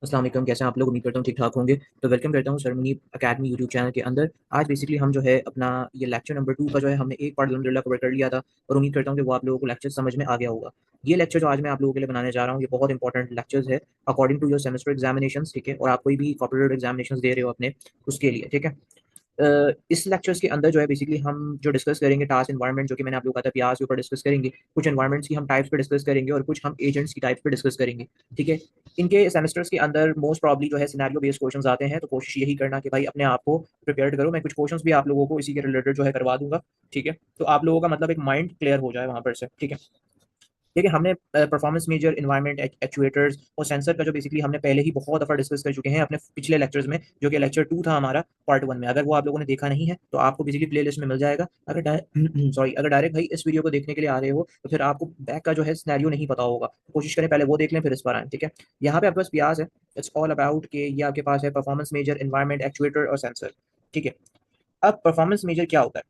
अस्सलाम वालेकुम, कैसे हैं आप लोग? उम्मीद करता हूँ ठीक-ठाक होंगे। तो वेलकम करता हूँ सरमनी अकेडमी यूट्यूब चैनल के अंदर। आज बेसिकली हम जो है अपना ये लेक्चर नंबर 2 का जो है हमने एक पार्ट अल्हम्दुलिल्लाह कवर कर लिया था और उम्मीद करता हूँ कि वो आप लोगों को लेक्चर समझ में आ गया होगा। ये लेक्चर जो आज मैं आप लोगों के लिए बनाने जा रहा हूँ, ये बहुत इंपॉर्टेंट लेक्चर्स है according to your semester examinations, ठीक है? और आप कोई भी कॉम्पिटिटिव एग्जामिनेशंस दे रहे हो अपने, उसके लिए, ठीक है? इस लेक्चर्स के अंदर जो है बेसिकली हम जो डिस्कस करेंगे टास्क एनवायरनमेंट, जो कि मैंने आप लोगों को कहा था प्याज के ऊपर डिस्कस करेंगे। कुछ एनवायरनमेंट्स की हम टाइप्स पे डिस्कस करेंगे और कुछ हम एजेंट्स की टाइप्स पे डिस्कस करेंगे, ठीक है? इनके सेमेस्टर्स के अंदर मोस्ट प्रॉब्ली जो है सिनेरियो बेस्ड क्वेश्चंस आते हैं, तो कोशिश यही करना कि भाई अपने आप को प्रिपेयर्ड करो। मैं कुछ क्वेश्चंस भी आप लोगों को इसी के रिलेटेड जो है करवा दूंगा, ठीक है? तो आप लोगों का मतलब एक माइंड क्लियर हो जाए वहां पर से, ठीक है? देखिए, हमने परफॉर्मेंस मेजर, एनवायरनमेंट, एक्चुएटर्स और सेंसर का जो बेसिकली हमने पहले ही बहुत दफ़ा डिस्कस कर चुके हैं अपने पिछले लेक्चर्स में, जो कि लेक्चर 2 था हमारा पार्ट 1 में। अगर वो आप लोगों ने देखा नहीं है, तो आपको बेसिकली प्लेलिस्ट में मिल जाएगा। अगर सॉरी, अगर डायरेक्ट भाई इस वीडियो को देखने के लिए आ रहे हो, तो फिर आपको बैक का जो है सिनेरियो नहीं पता होगा। कोशिश करें पहले वो देख लें, फिर इस पर आएँ, ठीक है? यहाँ पे आपके पास प्यास है। इट्स ऑल अबाउट के ये आपके पास है परफॉर्मेंस मेजर, एनवायरनमेंट, एक्चुएटर और सेंसर, ठीक है? अब परफॉर्मेंस मेजर क्या होता है?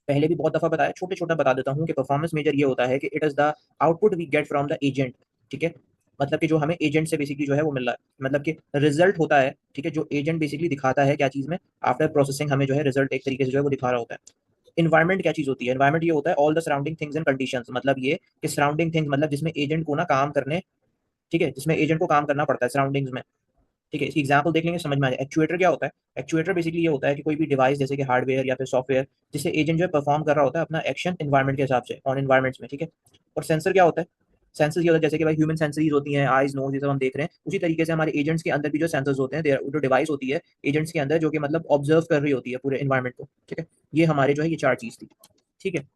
पहले भी बहुत दफ़ा बताया, छोटे-छोटा बता देता हूँ कि परफॉर्मेंस मेजर ये होता है कि it is the output we get from the agent, ठीक है? मतलब कि जो हमें एजेंट से बेसिकली जो है वो मिल रहा है। मतलब कि रिज़ल्ट होता है, ठीक है? जो एजेंट बेसिकली दिखाता है क्या चीज़ में, आफ्टर प्रोसेसिंग हमें जो है रिज़ल्ट एक तरीके से जो है वो दिखा रहा होता है। एनवायरनमेंट क्या चीज़ होती है? एनवायरनमेंट ये होता है all the surrounding things and conditions, मतलब ये कि सराउंडिंग थिंग्स मतलब जिसमें एजेंट को ना काम करने, ठीक है? जिसमें एजेंट को काम करना पड़ता है सराउंडिंग्स में। ठीक है, इसकी एग्जांपल देख लेंगे, समझ में आ जाए। एक्चुएटर क्या होता है? एक्चुएटर बेसिकली ये होता है कि कोई भी डिवाइस जैसे कि हार्डवेयर या फिर सॉफ्टवेयर, जिसे एजेंट जो है परफॉर्म कर रहा होता है अपना एक्शन एनवायरनमेंट के हिसाब से ऑन एनवायरनमेंट्स में, ठीक है? और सेंसर क्या होता है? सेंसर्स ये होता है जैसे कि भाई ह्यूमन सेंसरीज होती हैं, आईज, नोज, ये सब हम देख रहे हैं। उसी तरीके से हमारे एजेंट्स के अंदर भी जो सेंसर्स होते हैं, जो डिवाइस होती है एजेंट्स के अंदर, जो कि मतलब ऑब्जर्व कर रही होती है पूरे एनवायरनमेंट को, ठीक है? ये हमारे जो है ये चार चीज थी, ठीक है?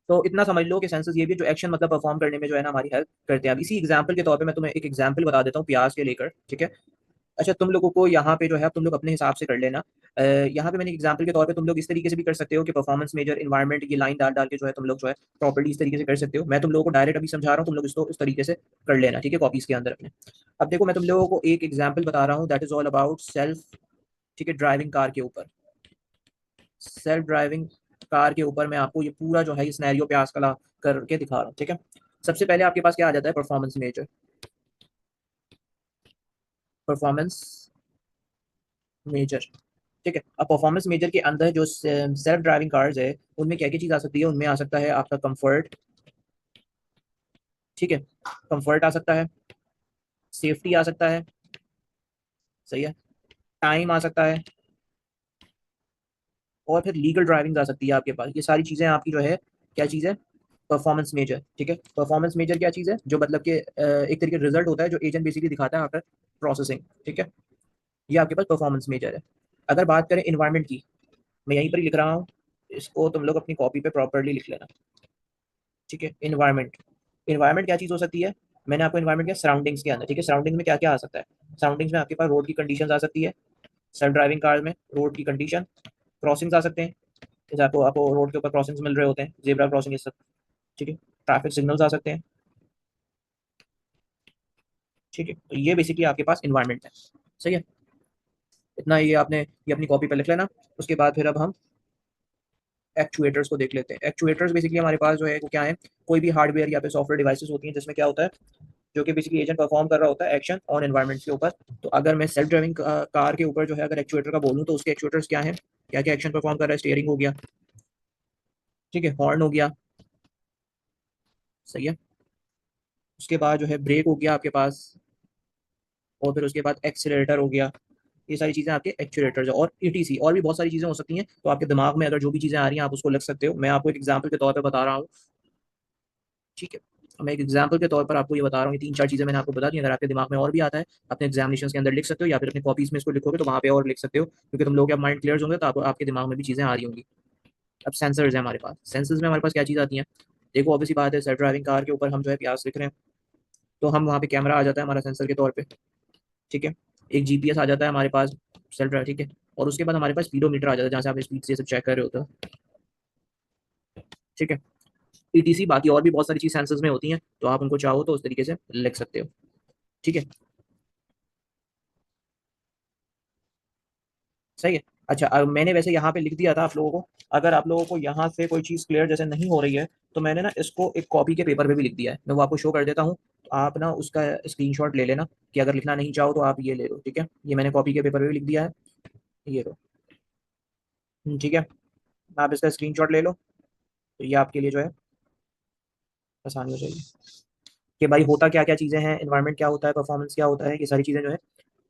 तो इतना समझ लो कि सेंसस ये भी जो एक्शन मतलब परफॉर्म करने में जो है ना हमारी हेल्प करते हैं। अब इसी एग्जांपल के तौर पे मैं तुम्हें एक एग्जांपल बता देता हूँ प्याज के लेकर, ठीक है? अच्छा, तुम लोगों को यहाँ पे जो है अब तुम लोग अपने हिसाब से कर लेना। यहाँ पे मैंने एग्जांपल के तौर पे तुम लोग इस तरीके से भी कर सकते हो कि परफॉर्मेंस मेजर, एनवायरनमेंट, ये लाइन डाल डाल के जो है तुम लोग जो है प्रॉपर्टी इस तरीके से कर सकते हो। मैं तुम लोगों को डायरेक्ट अभी समझा रहा हूँ, तुम लोग इसको इस तरीके से कर लेना, ठीक है? कॉपीज के अंदर अपने। अब देखो, मैं तुम लोगों को एक एग्जाम्पल बता रहा हूँ, that is all about self, ठीक है? ड्राइविंग कार के ऊपर, सेल्फ ड्राइविंग कार के ऊपर मैं आपको ये पूरा जो है ये सिनेरियो पे आजकल करके दिखा रहा हूँ, ठीक है? सबसे पहले आपके पास क्या आ जाता है? परफॉर्मेंस मेजर, परफॉर्मेंस मेजर, ठीक है? अब परफॉर्मेंस मेजर के अंदर जो सेल्फ ड्राइविंग कार्स है, उनमें क्या क्या चीज आ सकती है? उनमें आ सकता है आपका कंफर्ट, ठीक है? कंफर्ट आ सकता है, सेफ्टी आ सकता है, सही है, टाइम आ सकता है, और फिर लीगल ड्राइविंग आ सकती है आपके पास। ये सारी चीजें आपकी जो है क्या चीज है? परफॉर्मेंस मेजर, ठीक है? परफॉर्मेंस मेजर क्या चीज है? जो मतलब कि एक तरीके रिजल्ट होता है जो एजेंट बेसिकली दिखाता है आफ्टर प्रोसेसिंग, ठीक है? ये आपके पास परफॉर्मेंस मेजर है। अगर बात करें इन्वायरमेंट की, मैं यहीं पर ही लिख रहा हूँ, इसको तुम लोग अपनी कॉपी पे प्रॉपरली लिख लेना, ठीक है? इन्वायरमेंट, इन्वायरमेंट क्या चीज़ हो सकती है? मैंने आपको इन्वायरमेंट क्या, सराउंडिंग्स के अंदर, ठीक है? सराउंडिंग्स में क्या क्या आ सकता है? सराउंडिंग्स में आपके पास रोड की कंडीशंस आ सकती है, सेल्फ ड्राइविंग कार में रोड की कंडीशन, क्रॉसिंग्स आ सकते हैं, जैसे आपको आपको रोड के ऊपर क्रॉसिंग्स मिल रहे होते हैं, जेब्रा क्रॉसिंग, ये सब, ठीक है? ट्रैफिक सिग्नल्स आ सकते हैं, ठीक है? तो ये बेसिकली आपके पास इन्वायरमेंट है, सही है? इतना ये आपने ये अपनी कॉपी पे लिख लेना। उसके बाद फिर अब हम एक्चुएटर्स को देख लेते हैं। एक्चुएटर्स बेसिकली हमारे पास जो है वो क्या है? कोई भी हार्डवेयर या फिर सॉफ्टवेयर डिवाइसेस होती हैं जिसमें क्या होता है, जो कि बेसिकली एजेंट परफॉर्म कर रहा होता है एक्शन ऑन एनवायरनमेंट के ऊपर। तो अगर मैं सेल्फ ड्राइविंग कार के ऊपर जो है अगर एक्चुएटर का बोलूँ, तो उसके एक्चुएटर्स क्या है, क्या क्या एक्शन परफॉर्म कर रहा है? स्टीयरिंग हो गया, ठीक है? हॉर्न हो गया, सही है? उसके बाद जो है ब्रेक हो गया आपके पास, और फिर उसके बाद एक्सीलरेटर हो गया। ये सारी चीज़ें आपके एक्चुएटर्स है, और ईटीसी और भी बहुत सारी चीज़ें हो सकती हैं। तो आपके दिमाग में अगर जो भी चीज़ें आ रही हैं आप उसको लिख सकते हो। मैं आपको एक एग्जाम्पल के तौर पर बता रहा हूँ, ठीक है? मैं एक एग्जाम्पल के तौर पर आपको ये बता रहा हूँ, ये तीन चार चीज़ें मैंने आपको बता दी। अगर आपके दिमाग में और भी आता है, अपने एग्जामिनेशन के अंदर लिख सकते हो, या फिर अपनी कॉपीज में इसको लिखोगे तो वहाँ पे और लिख सकते हो, क्योंकि तुम लोग के अब माइंड क्लियर होंगे तो आपके दिमाग में भी चीज़ें आ रही होंगी। अब सेंसर्स है हमारे पास, सेंसर्स में हमारे पास क्या चीज़ आती है? देखो, ऑब्वियसली बात है, सेल्फ ड्राइविंग कार के ऊपर हम जो है प्यास लिख रहे हैं, तो हम वहाँ पे कैमरा आ जाता है हमारा सेंसर के तौर पे, ठीक है? एक जीपीएस आ जाता है हमारे पास, सेल्फ ड्राइव, ठीक है? और उसके बाद हमारे पास स्पीडोमीटर आ जाता है, जहाँ से आप स्पीड से सब चेक कर रहे होते हो, ठीक है? ईटीसी बाकी और भी बहुत सारी चीज़ सेंसर्स में होती हैं, तो आप उनको चाहो तो उस तरीके से लिख सकते हो, ठीक है? सही है। अच्छा, मैंने वैसे यहाँ पे लिख दिया था आप लोगों को। अगर आप लोगों को यहाँ से कोई चीज़ क्लियर जैसे नहीं हो रही है, तो मैंने ना इसको एक कॉपी के पेपर पे भी लिख दिया है, मैं वो आपको शो कर देता हूँ। तो आप ना उसका स्क्रीनशॉट ले लेना, कि अगर लिखना नहीं चाहो तो आप ये ले लो, ठीक है। ये मैंने कॉपी के पेपर पे भी लिख दिया है, ये लो। ठीक है, आप इसका स्क्रीनशॉट ले लो, तो ये आपके लिए जो है आसानी हो जाएगी कि भाई होता क्या क्या चीज़ें हैं, इन्वायरमेंट क्या होता है, परफॉर्मेंस क्या होता है, ये सारी चीज़ें जो है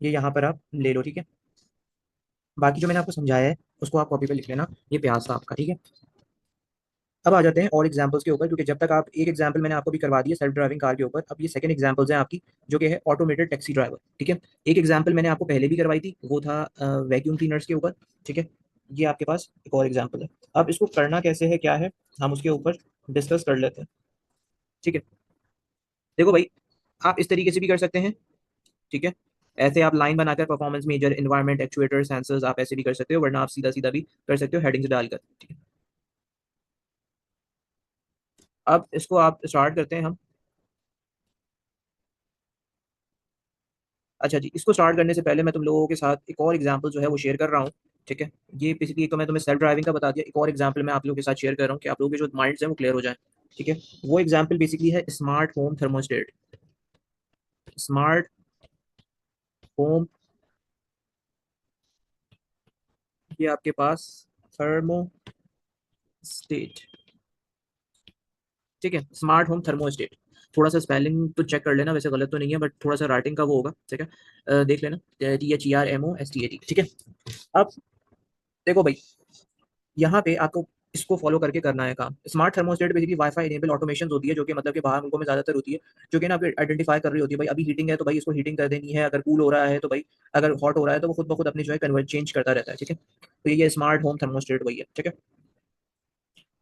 ये यहाँ पर आप ले लो, ठीक है। बाकी जो मैंने आपको समझाया है उसको आप कॉपी पे लिख लेना, ये प्यास था आपका, ठीक है। अब आ जाते हैं और एग्जांपल्स के ऊपर, क्योंकि जब तक आप एक एग्जांपल मैंने आपको भी करवा दिया सेल्फ ड्राइविंग कार के ऊपर, अब ये सेकंड एग्जांपल्स हैं आपकी, जो कि है ऑटोमेटेड टैक्सी ड्राइवर, ठीक है। एक एग्जांपल मैंने आपको पहले भी करवाई थी, वो था वैक्यूम क्लीनर्स के ऊपर, ठीक है। ये आपके पास एक और एग्जांपल है। अब इसको करना कैसे है, क्या है, हम उसके ऊपर डिस्कस कर लेते हैं, ठीक है। देखो भाई, आप इस तरीके से भी कर सकते हैं, ठीक है। ऐसे आप लाइन बनाकर performance measure, environment, actuator, sensors, आप ऐसे भी कर सकते हो, वरना आप सीधा सीधा भी कर सकते हो हेडिंग्स डालकर, ठीक है। अब इसको आप स्टार्ट करते हैं हम। अच्छा जी, इसको स्टार्ट करने से पहले मैं तुम लोगों के साथ एक और एग्जांपल जो है वो शेयर कर रहा हूँ, ठीक है। ये बेसिकली तो मैं तुम्हें सेल्फ ड्राइविंग का बता दिया, एक और एग्जांपल मैं आप लोगों के साथ शेयर कर रहा हूँ कि आप लोगों के जो माइंड्स हैं वो क्लियर हो जाए, ठीक है। वो एग्जांपल बेसिकली है smart home thermostat. Smart home, ये आपके पास थर्मोस्टेट, ठीक है। स्मार्ट होम थर्मोस्टेट, थोड़ा सा स्पेलिंग तो चेक कर लेना, वैसे गलत तो नहीं है, बट थोड़ा सा राइटिंग का वो होगा, ठीक है। देख लेना, THERMOSTAT, ठीक है। अब देखो भाई, यहाँ पे आपको इसको फॉलो करके करना है काम। Smart thermostat basically wifi enable automation होती है, जो कि मतलब कि बाहर मुल्कों में ज्यादातर होती है, जो कि ना आपको आइडेंटिफाई कर रही होती है, भाई अभी हीटिंग है तो भाई इसको हीटिंग कर देनी है, अगर कूल हो रहा है तो भाई, अगर हॉट हो रहा है तो वो खुद ब खुद अपनी जो है कन्वर्ट चेंज करता रहता है, ठीक है। तो ये स्मार्ट होम थर्मोस्टेट वही है, ठीक है।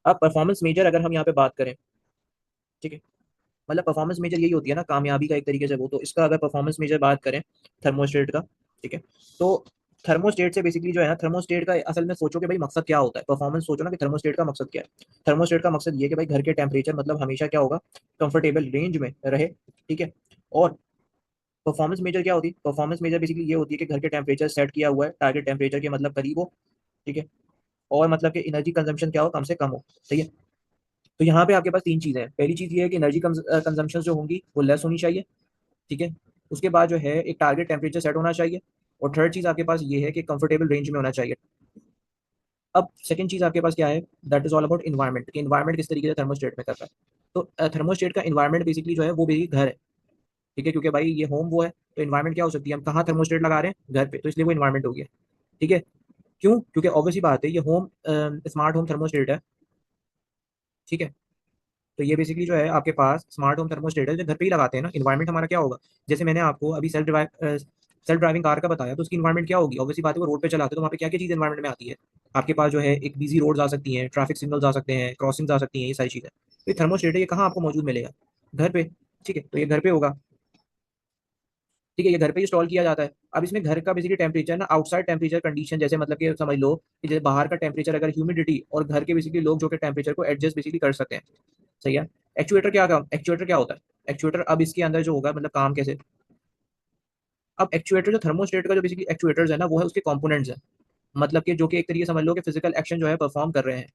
अब परफॉर्मेंस मेजर अगर हम यहाँ पे बात करें, ठीक है, मतलब परफॉर्मेंस मेजर यही होती है ना कामयाबी का एक तरीके से वो, तो इसका अगर परफॉर्मेंस मेजर बात करें थर्मोस्टेट का, ठीक है, तो थर्मोस्टेट से बेसिकली जो है ना, थर्मोस्टेट का असल में सोचो कि भाई मकसद क्या होता है, परफॉर्मेंस सोचो ना कि थर्मोस्टेट का मकसद क्या है। थर्मोस्टेट का मकसद ये कि भाई घर के टेम्परेचर मतलब हमेशा क्या होगा, कंफर्टेबल रेंज में रहे, ठीक है। और परफॉर्मेंस मेजर क्या होती है, परफॉर्मेंस मेजर बेसिकली ये होती है कि घर के टेम्परेचर सेट किया हुआ है टारगेट टेम्परेचर के मतलब करीब हो, ठीक है। और मतलब कि एनर्जी कंजम्पशन क्या हो, कम से कम हो, ठीक है। तो यहाँ पे आपके पास तीन चीजें हैं। पहली चीज ये है कि एनर्जी कंजम्पशन जो होंगी वो लेस होनी चाहिए, ठीक है। उसके बाद जो है एक टारगेट टेम्परेचर सेट होना चाहिए, और थर्ड चीज आपके पास ये है कि कंफर्टेबल रेंज में होना चाहिए। अब सेकंड चीज आपके पास क्या है, that is all about environment, कि इन्वायरमेंट किस तरीके से थर्मोस्टेट में कर रहा है। तो थर्मोस्टेट का इन्वायरमेंट बेसिकली जो है वो बेसिकली घर है, ठीक है, क्योंकि भाई ये होम वो है, तो इन्वायरमेंट क्या हो सकती है, हम कहाँ थर्मोस्टेट लगा रहे हैं, घर पे, तो इसलिए वो इन्वायरमेंट हो गया, ठीक है। क्यों, क्योंकि ऑब्वियसली बात है ये होम स्मार्ट होम थर्मोस्टेट है, ठीक है। तो ये बेसिकली जो है आपके पास स्मार्ट होम थर्मोस्टेट है, जो घर पे ही लगाते हैं ना, इन्वायरमेंट हमारा क्या होगा, जैसे मैंने आपको अभी सेल्फ ड्राइविंग कार का बताया, तो उसकी इन्वायरमेंट क्या होगी, ऑब्वियसली बात है वो रोड पे चलाते हैं, तो वहाँ पे क्या क्या चीज़ इन्वायरमेंट में आती है, आपके पास जो है एक बिजी रोड्स आ सकती हैं, ट्रैफिक सिग्नल्स आ सकते हैं, क्रॉसिंग्स आ सकती हैं, ये सारी चीज़ें। तो ये थर्मोस्टेट है, ये कहाँ आपको मौजूद मिलेगा, घर पे, ठीक है। तो ये घर पे होगा, ठीक है, ये घर पे इंस्टॉल किया जाता है। अब इसमें घर का बेसिकली टेम्परेचर ना, आउटसाइड टेम्परेचर कंडीशन, जैसे मतलब कि समझ लो कि जैसे बाहर का टेम्परेचर अगर ह्यूमिडिटी, और घर के बेसिकली लोग जो कि टेम्परेचर को एडजस्ट बेसिकली कर सकते हैं, सही है। एक्चुएटर क्या होता है, एक्चुएटर अब इसके अंदर जो होगा मतलब काम कैसे, अब एक्चुएटर जो थर्मोस्टेट का जो बेसिकली एक्चुएटर्स है ना, वो है उसके कंपोनेंट्स हैं, मतलब कि जो कि एक तरीके से समझ लो कि फिजिकल एक्शन जो है परफॉर्म कर रहे हैं।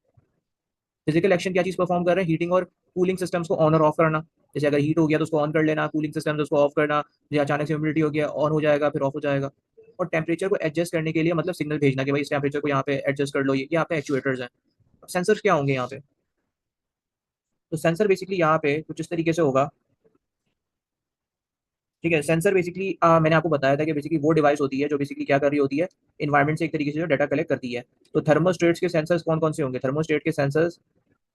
फिजिकल एक्शन क्या चीज परफॉर्म कर रहे हैं, हीटिंग और कूलिंग सिस्टम्स को ऑन और ऑफ करना, जैसे अगर हीट हो गया तो उसको ऑन कर लेना, कूलिंग सिस्टम उसको ऑफ करना, या अचानक से ह्यूमिडिटी हो गया ऑन हो जाएगा फिर ऑफ हो जाएगा। और टेम्परेचर को एडजस्ट करने के लिए मतलब सिग्नल भेजना कि भाई इस टेम्परेचर को यहाँ पे एडजस्ट कर लो, ये आपके एक्चुएटर्स हैं। सेंसर्स क्या होंगे यहाँ पे, तो सेंसर बेसिकली यहाँ पे कुछ इस तरीके से होगा, ठीक है। सेंसर बेसिकली मैंने आपको बताया था कि बेसिकली वो डिवाइस होती है जो बेसिकली क्या कर रही होती है, इन्वायरमेंट से एक तरीके से जो डाटा कलेक्ट करती है। तो थर्मोस्टेट्स के सेंसर्स कौन कौन से होंगे, थर्मोस्टेट के सेंसर्स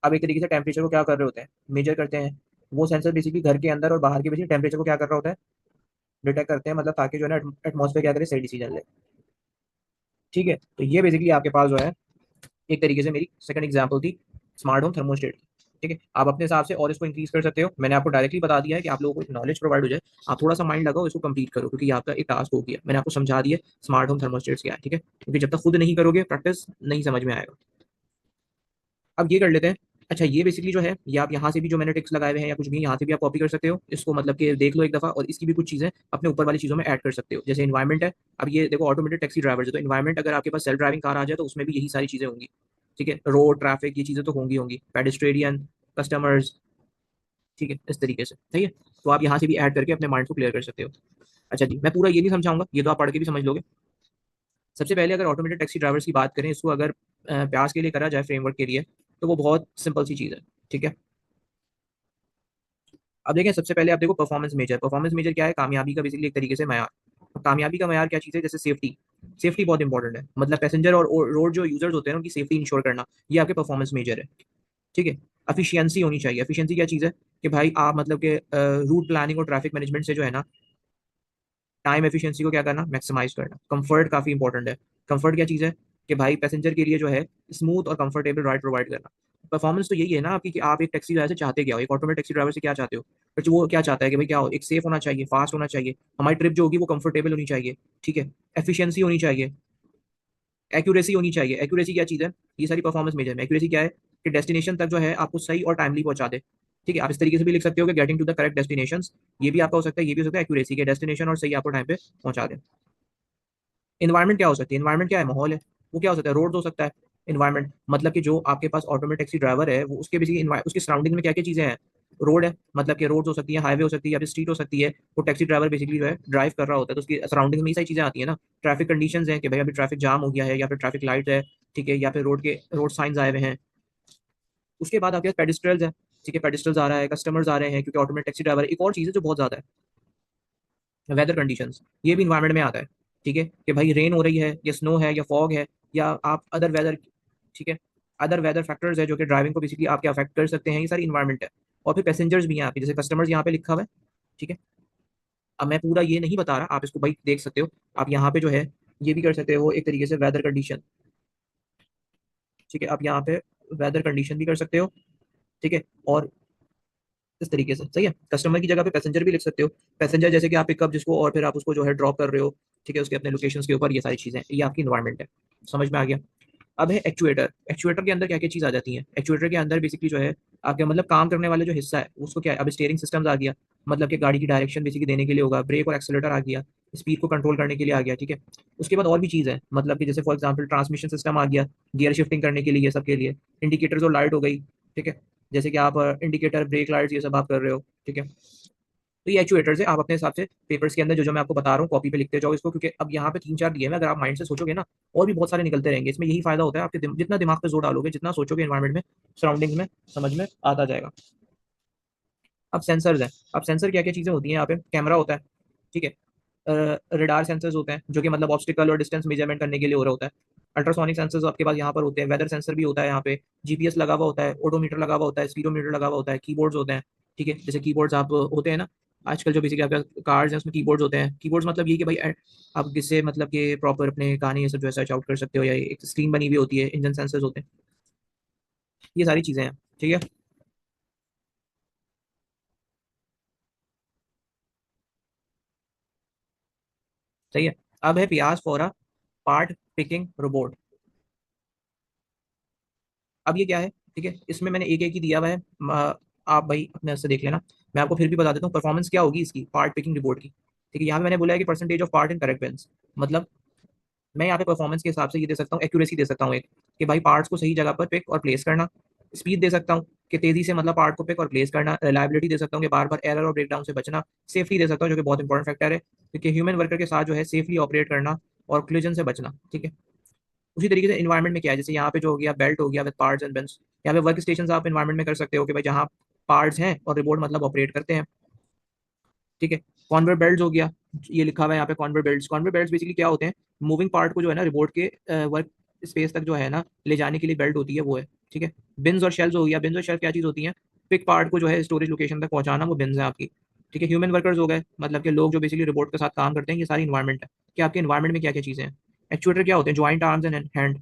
अब एक तरीके से टेम्परेचर को क्या कर रहे होते हैं, मेजर करते हैं। वो सेंसर बेसिकली घर के अंदर और बाहर के बेसिकली टेम्परेचर को क्या कर रहा होता है, डिटेक्ट करते हैं, मतलब ताकि जो है ना एटमॉस्फेयर क्या करे, सही डिसीजन ले, ठीक है। तो ये बेसिकली आपके पास जो है एक तरीके से मेरी सेकंड एग्जांपल थी स्मार्ट होम थर्मोस्टेट, ठीक है। आप अपने हिसाब से और इसको इंक्रीज कर सकते हो, मैंने आपको डायरेक्टली बता दिया है कि आप लोगों को नॉलेज प्रोवाइड हो जाए, आप थोड़ा सा माइंड लगाओ इसको कंप्लीट करो, क्योंकि ये आपका एक टास्क हो गया, मैंने आपको समझा दिया स्मार्ट होम थर्मोस्टेट्स क्या है, ठीक है, क्योंकि जब तक खुद नहीं करोगे प्रैक्टिस नहीं समझ में आएगा। अब ये कर लेते हैं। अच्छा, ये बेसिकली जो है ये आप यहाँ से भी जो मैंने टिक्स लगाए हुए हैं या कुछ भी यहाँ से भी आप कॉपी कर सकते हो, इसको मतलब कि देख लो एक दफा, और इसकी भी कुछ चीजें अपने ऊपर वाली चीजों में ऐड कर सकते हो, जैसे इन्वायरमेंट है। अब ये देखो ऑटोमेटेड टैक्सी ड्राइवर है, तो इन्वायरमेंट अगर आपके पास सेल्फ ड्राइविंग कार आ जाए तो उसमें भी यही सारी चीजें होंगी, ठीक है। रोड ट्रैफिक ये चीजें तो होंगी होंगी, पेडेस्ट्रेरियन, कस्टमर्स, ठीक है, इस तरीके से सही है। तो आप यहाँ से भी ऐड करके अपने माइंड को क्लियर कर सकते हो। अच्छा जी, मैं पूरा ये नहीं समझाऊंगा, ये तो आप पढ़ के भी समझ लोगे। सबसे पहले अगर ऑटोमेटेड टैक्सी ड्राइवर्स की बात करें, इसको अगर प्यास के लिए करा जाए फ्रेमवर्क के लिए, तो वो बहुत सिंपल सी चीज़ है। ठीक है, अब देखें, सबसे पहले आप देखो परफॉर्मेंस मेजर। परफॉर्मेंस मेजर क्या है? कामयाबी का बेसिकली एक तरीके से मैयार। कामयाबी का मैयार क्या चीज़ है? जैसे सेफ्टी। सेफ्टी बहुत इंपॉर्टेंट है, मतलब पैसेंजर और रोड जो यूजर्स होते हैं उनकी सेफ्टी इंश्योर करना, ये आपके परफॉर्मेंस मेजर है। ठीक है। एफिशिएंसी होनी चाहिए। एफिशिएंसी क्या चीज़ है? कि भाई आप मतलब कि रूट प्लानिंग और ट्रैफिक मैनेजमेंट से जो है ना, टाइम एफिशिएंसी को क्या करना, मैक्सिमाइज करना। कंफर्ट काफी इंपॉर्टेंट है। कंफर्ट क्या चीज़ है? कि भाई पैसेंजर के लिए जो है स्मूथ और कंफर्टेबल राइड प्रोवाइड करना। परफॉर्मेंस तो यही है ना आपकी, कि आप एक टैक्सी ड्राइवर से चाहते क्या हो, एक ऑटोमेटिक टैक्सी ड्राइवर से क्या चाहते हो? पर वो क्या चाहता है कि भाई क्या हो, एक सेफ होना चाहिए, फास्ट होना चाहिए, हमारी ट्रिप जो होगी वो कंफर्टेबल होनी चाहिए। ठीक है। एफिशिएंसी होनी चाहिए, एक्यूरेसी होनी चाहिए। एक्यूरेसी क्या चीज़ है? ये सारी परफॉर्मेंस मेजर में एक्यूरेसी क्या है? कि डेस्टिनेशन तक जो है आपको सही और टाइमली पहुंचा दे। ठीक है, आप इस तरीके से भी लिख सकते हो कि getting to the correct destination. ये भी आपका हो सकता है, ये भी हो सकता है एक्यूरेसी के डेस्टिनेशन और सही आपको टाइम पे पहुंचा दे। इन्वायरमेंट क्या हो सकती है? इन्वायरमेंट क्या है? माहौल है। वो क्या हो सकता है? रोड हो सकता है। इन्वायरमेंट मतलब कि जो आपके पास ऑटोमेटिक टैक्सी ड्राइवर है, वो उसके बेसिकली उसकी सराउंडिंग में क्या क्या चीजें हैं? रोड है, मतलब कि रोड हो सकती है, हाईवे हो सकती है, या फिर स्ट्रीट हो सकती है। वो टैक्सी ड्राइवर बेसिकली जो है ड्राइव कर रहा होता है, तो उसकी सराउंडिंग में ये सारी चीजें आती है ना। ट्रैफिक कंडीशंस हैं कि भाई अभी ट्रैफिक जाम हो गया है, या फिर ट्रैफिक लाइट है। ठीक है, या फिर रोड साइंस आए हुए हैं। उसके बाद आपके पास पेडिस्ट्रल्स है। ठीक है, पेडिस्ट्रल्स आ रहा है, कस्टमर्स आ रहे हैं, क्योंकि ऑटोमेटिक टैक्सी ड्राइवर एक और चीज़ है जो बहुत ज्यादा है, वेदर कंडीशंस। ये भी इन्वायरमेंट में आता है। ठीक है, कि भाई रेन हो रही है, या स्नो है, या फॉग है, या आप अदर वेदर। ठीक है, अदर वेदर फैक्टर्स है जो कि ड्राइविंग को बेसिकली आपके अफेक्ट कर सकते हैं, ये सारी इन्वायरमेंट है। और फिर पैसेंजर्स भी हैं आपके, जैसे कस्टमर्स यहाँ पे लिखा हुआ है। ठीक है, अब मैं पूरा ये नहीं बता रहा, आप इसको भाई देख सकते हो। आप यहाँ पे जो है ये भी कर सकते हो एक तरीके से वेदर कंडीशन। ठीक है, आप यहाँ पे वेदर कंडीशन भी कर सकते हो। ठीक है, और इस तरीके से सही है। कस्टमर की जगह पे पैसेंजर भी लिख सकते हो। पैसेंजर जैसे कि आप पिकअप जिसको, और फिर आप उसको जो है ड्रॉप कर रहे हो। ठीक है, उसके अपने लोकेशंस के ऊपर, ये सारी चीजें, ये आपकी इन्वायरमेंट है। समझ में आ गया? अब है एक्चुएटर। एक्चुएटर के अंदर क्या क्या चीज़ आ जाती है? एक्चुएटर के अंदर बेसिकली जो है आपके मतलब काम करने वाला जो हिस्सा है उसको क्या है? अब स्टीयरिंग सिस्टम्स आ गया, मतलब कि गाड़ी की डायरेक्शन बेसिकली देने के लिए होगा। ब्रेक और एक्सेलेटर आ गया, स्पीड को कंट्रोल करने के लिए आ गया। ठीक है, उसके बाद और भी चीज़ है, मतलब कि जैसे फॉर एग्जांपल ट्रांसमिशन सिस्टम आ गया, गियर शिफ्टिंग करने के लिए, ये सब के लिए। इंडिकेटर्स और लाइट हो गई। ठीक है, जैसे कि आप इंडिकेटर, ब्रेक लाइट्स, ये सब आप कर रहे हो। ठीक है, तो ये एक्चुएटर्स है। आप अपने हिसाब से पेपर्स के अंदर जो जो मैं आपको बता रहा हूँ कॉपी पे लिखते जाओ इसको, क्योंकि अब यहाँ पे 3-4 दिए हैं, अगर आप माइंड से सोचोगे ना, और भी बहुत सारे निकलते रहेंगे। इसमें यही फायदा होता है, आपके जितना दिमाग पे जोर डालोगे, जितना सोचोगे एनवायरमेंट में, सराउंडिंग्स में, समझ में आता जाएगा। अब सेंसर्स है। अब सेंसर क्या क्या चीज़ें होती हैं? यहाँ पे कैमरा होता है। ठीक है, रडार सेंसर्स होते हैं, जो कि मतलब ऑब्स्टिकल और डिस्टेंस मेजरमेंट करने के लिए हो रहा होता है। अल्ट्रासोनिक सेंसर्स आपके पास यहाँ पर होते हैं। वेदर सेंसर भी होता है यहाँ पे। जीपीएस लगा हुआ होता है, ओडोमीटर लगा हुआ होता है, स्पीडोमीटर लगा हुआ होता है, कीबोर्ड्स होते हैं। ठीक है, जैसे कीबोर्ड्स आप होते हैं ना, आजकल जो बेसिकली आपके कार्ड्स हैं उसमें कीबोर्ड्स होते हैं। कीबोर्ड्स मतलब ये कि भाई आप किससे मतलब कि प्रॉपर अपने गाने ये सब जो है सर्च आउट कर सकते हो, या एक स्क्रीन बनी हुई होती है, इंजन सेंसर्स होते हैं, ये सारी चीज़ें हैं। ठीक है, सही है। अब है पियाज फोरा पार्ट पिकिंग रोबोट। अब ये क्या है? ठीक है, इसमें मैंने एक एक ही दिया हुआ है। आप भाई अपने से देख लेना। मैं आपको फिर भी बता देता हूँ परफॉर्मेंस क्या होगी इसकी पार्ट पिकिंग रिपोर्ट की। ठीक है, यहाँ पे मैंने बोला है कि percentage of part in correct bands, मतलब मैं यहाँ पे परफॉर्मेंस के हिसाब से ये दे सकता हूँ, एक्यूरेसी दे सकता हूँ एक, कि भाई पार्ट्स को सही जगह पर पिक और प्लेस करना। स्पीड दे सकता हूँ कि तेजी से मतलब पार्ट को पिक और प्लेस करना। रिलायबिलिटी दे सकता हूँ कि बार बार एरर और ब्रेकडाउन से बचना। सेफ्टी दे सकता हूँ, जो कि बहुत इंपॉर्टेंट फैक्टर है, क्योंकि ह्यूमन वर्कर के साथ जो है सेफली ऑपरेट करना और कोलिजन से बचना। ठीक है, उसी तरीके से इन्वायरमेंट में क्या है, जैसे यहाँ पे जो हो गया बेल्ट हो गया विद पार्ट्स एंड बेंच। यहाँ पे वर्क स्टेशन आप इन्वायरमेंट में कर सकते हो कि भाई जहाँ पार्ट्स हैं और रिमोट मतलब ऑपरेट करते हैं। ठीक है, कॉन्वेयर बेल्ट हो गया, ये लिखा हुआ है यहाँ पे conveyor belt. Conveyor belt basically क्या होते हैं? मूविंग पार्ट को जो है ना रिमोट के वर्क स्पेस तक जो है ना ले जाने के लिए बेल्ट होती है, वो है। ठीक है, बिन्स और शेल्स हो गया। बिन्स और शेल्फ क्या चीज़ होती है? पिक पार्ट को जो है स्टोरेज लोकेशन तक पहुंचाना, वो बिन्स है आपकी। ठीक है, ह्यूमन वर्कर्स हो गए, मतलब कि लोग जो बेसिकली रिमोट के साथ काम करते हैं, ये सारी इन्वायरमेंट है कि आपके इन्वायरमेंट में क्या क्या चीज़ें हैं। एक्चुएटर क्या होते हैं? Joint arms and hand.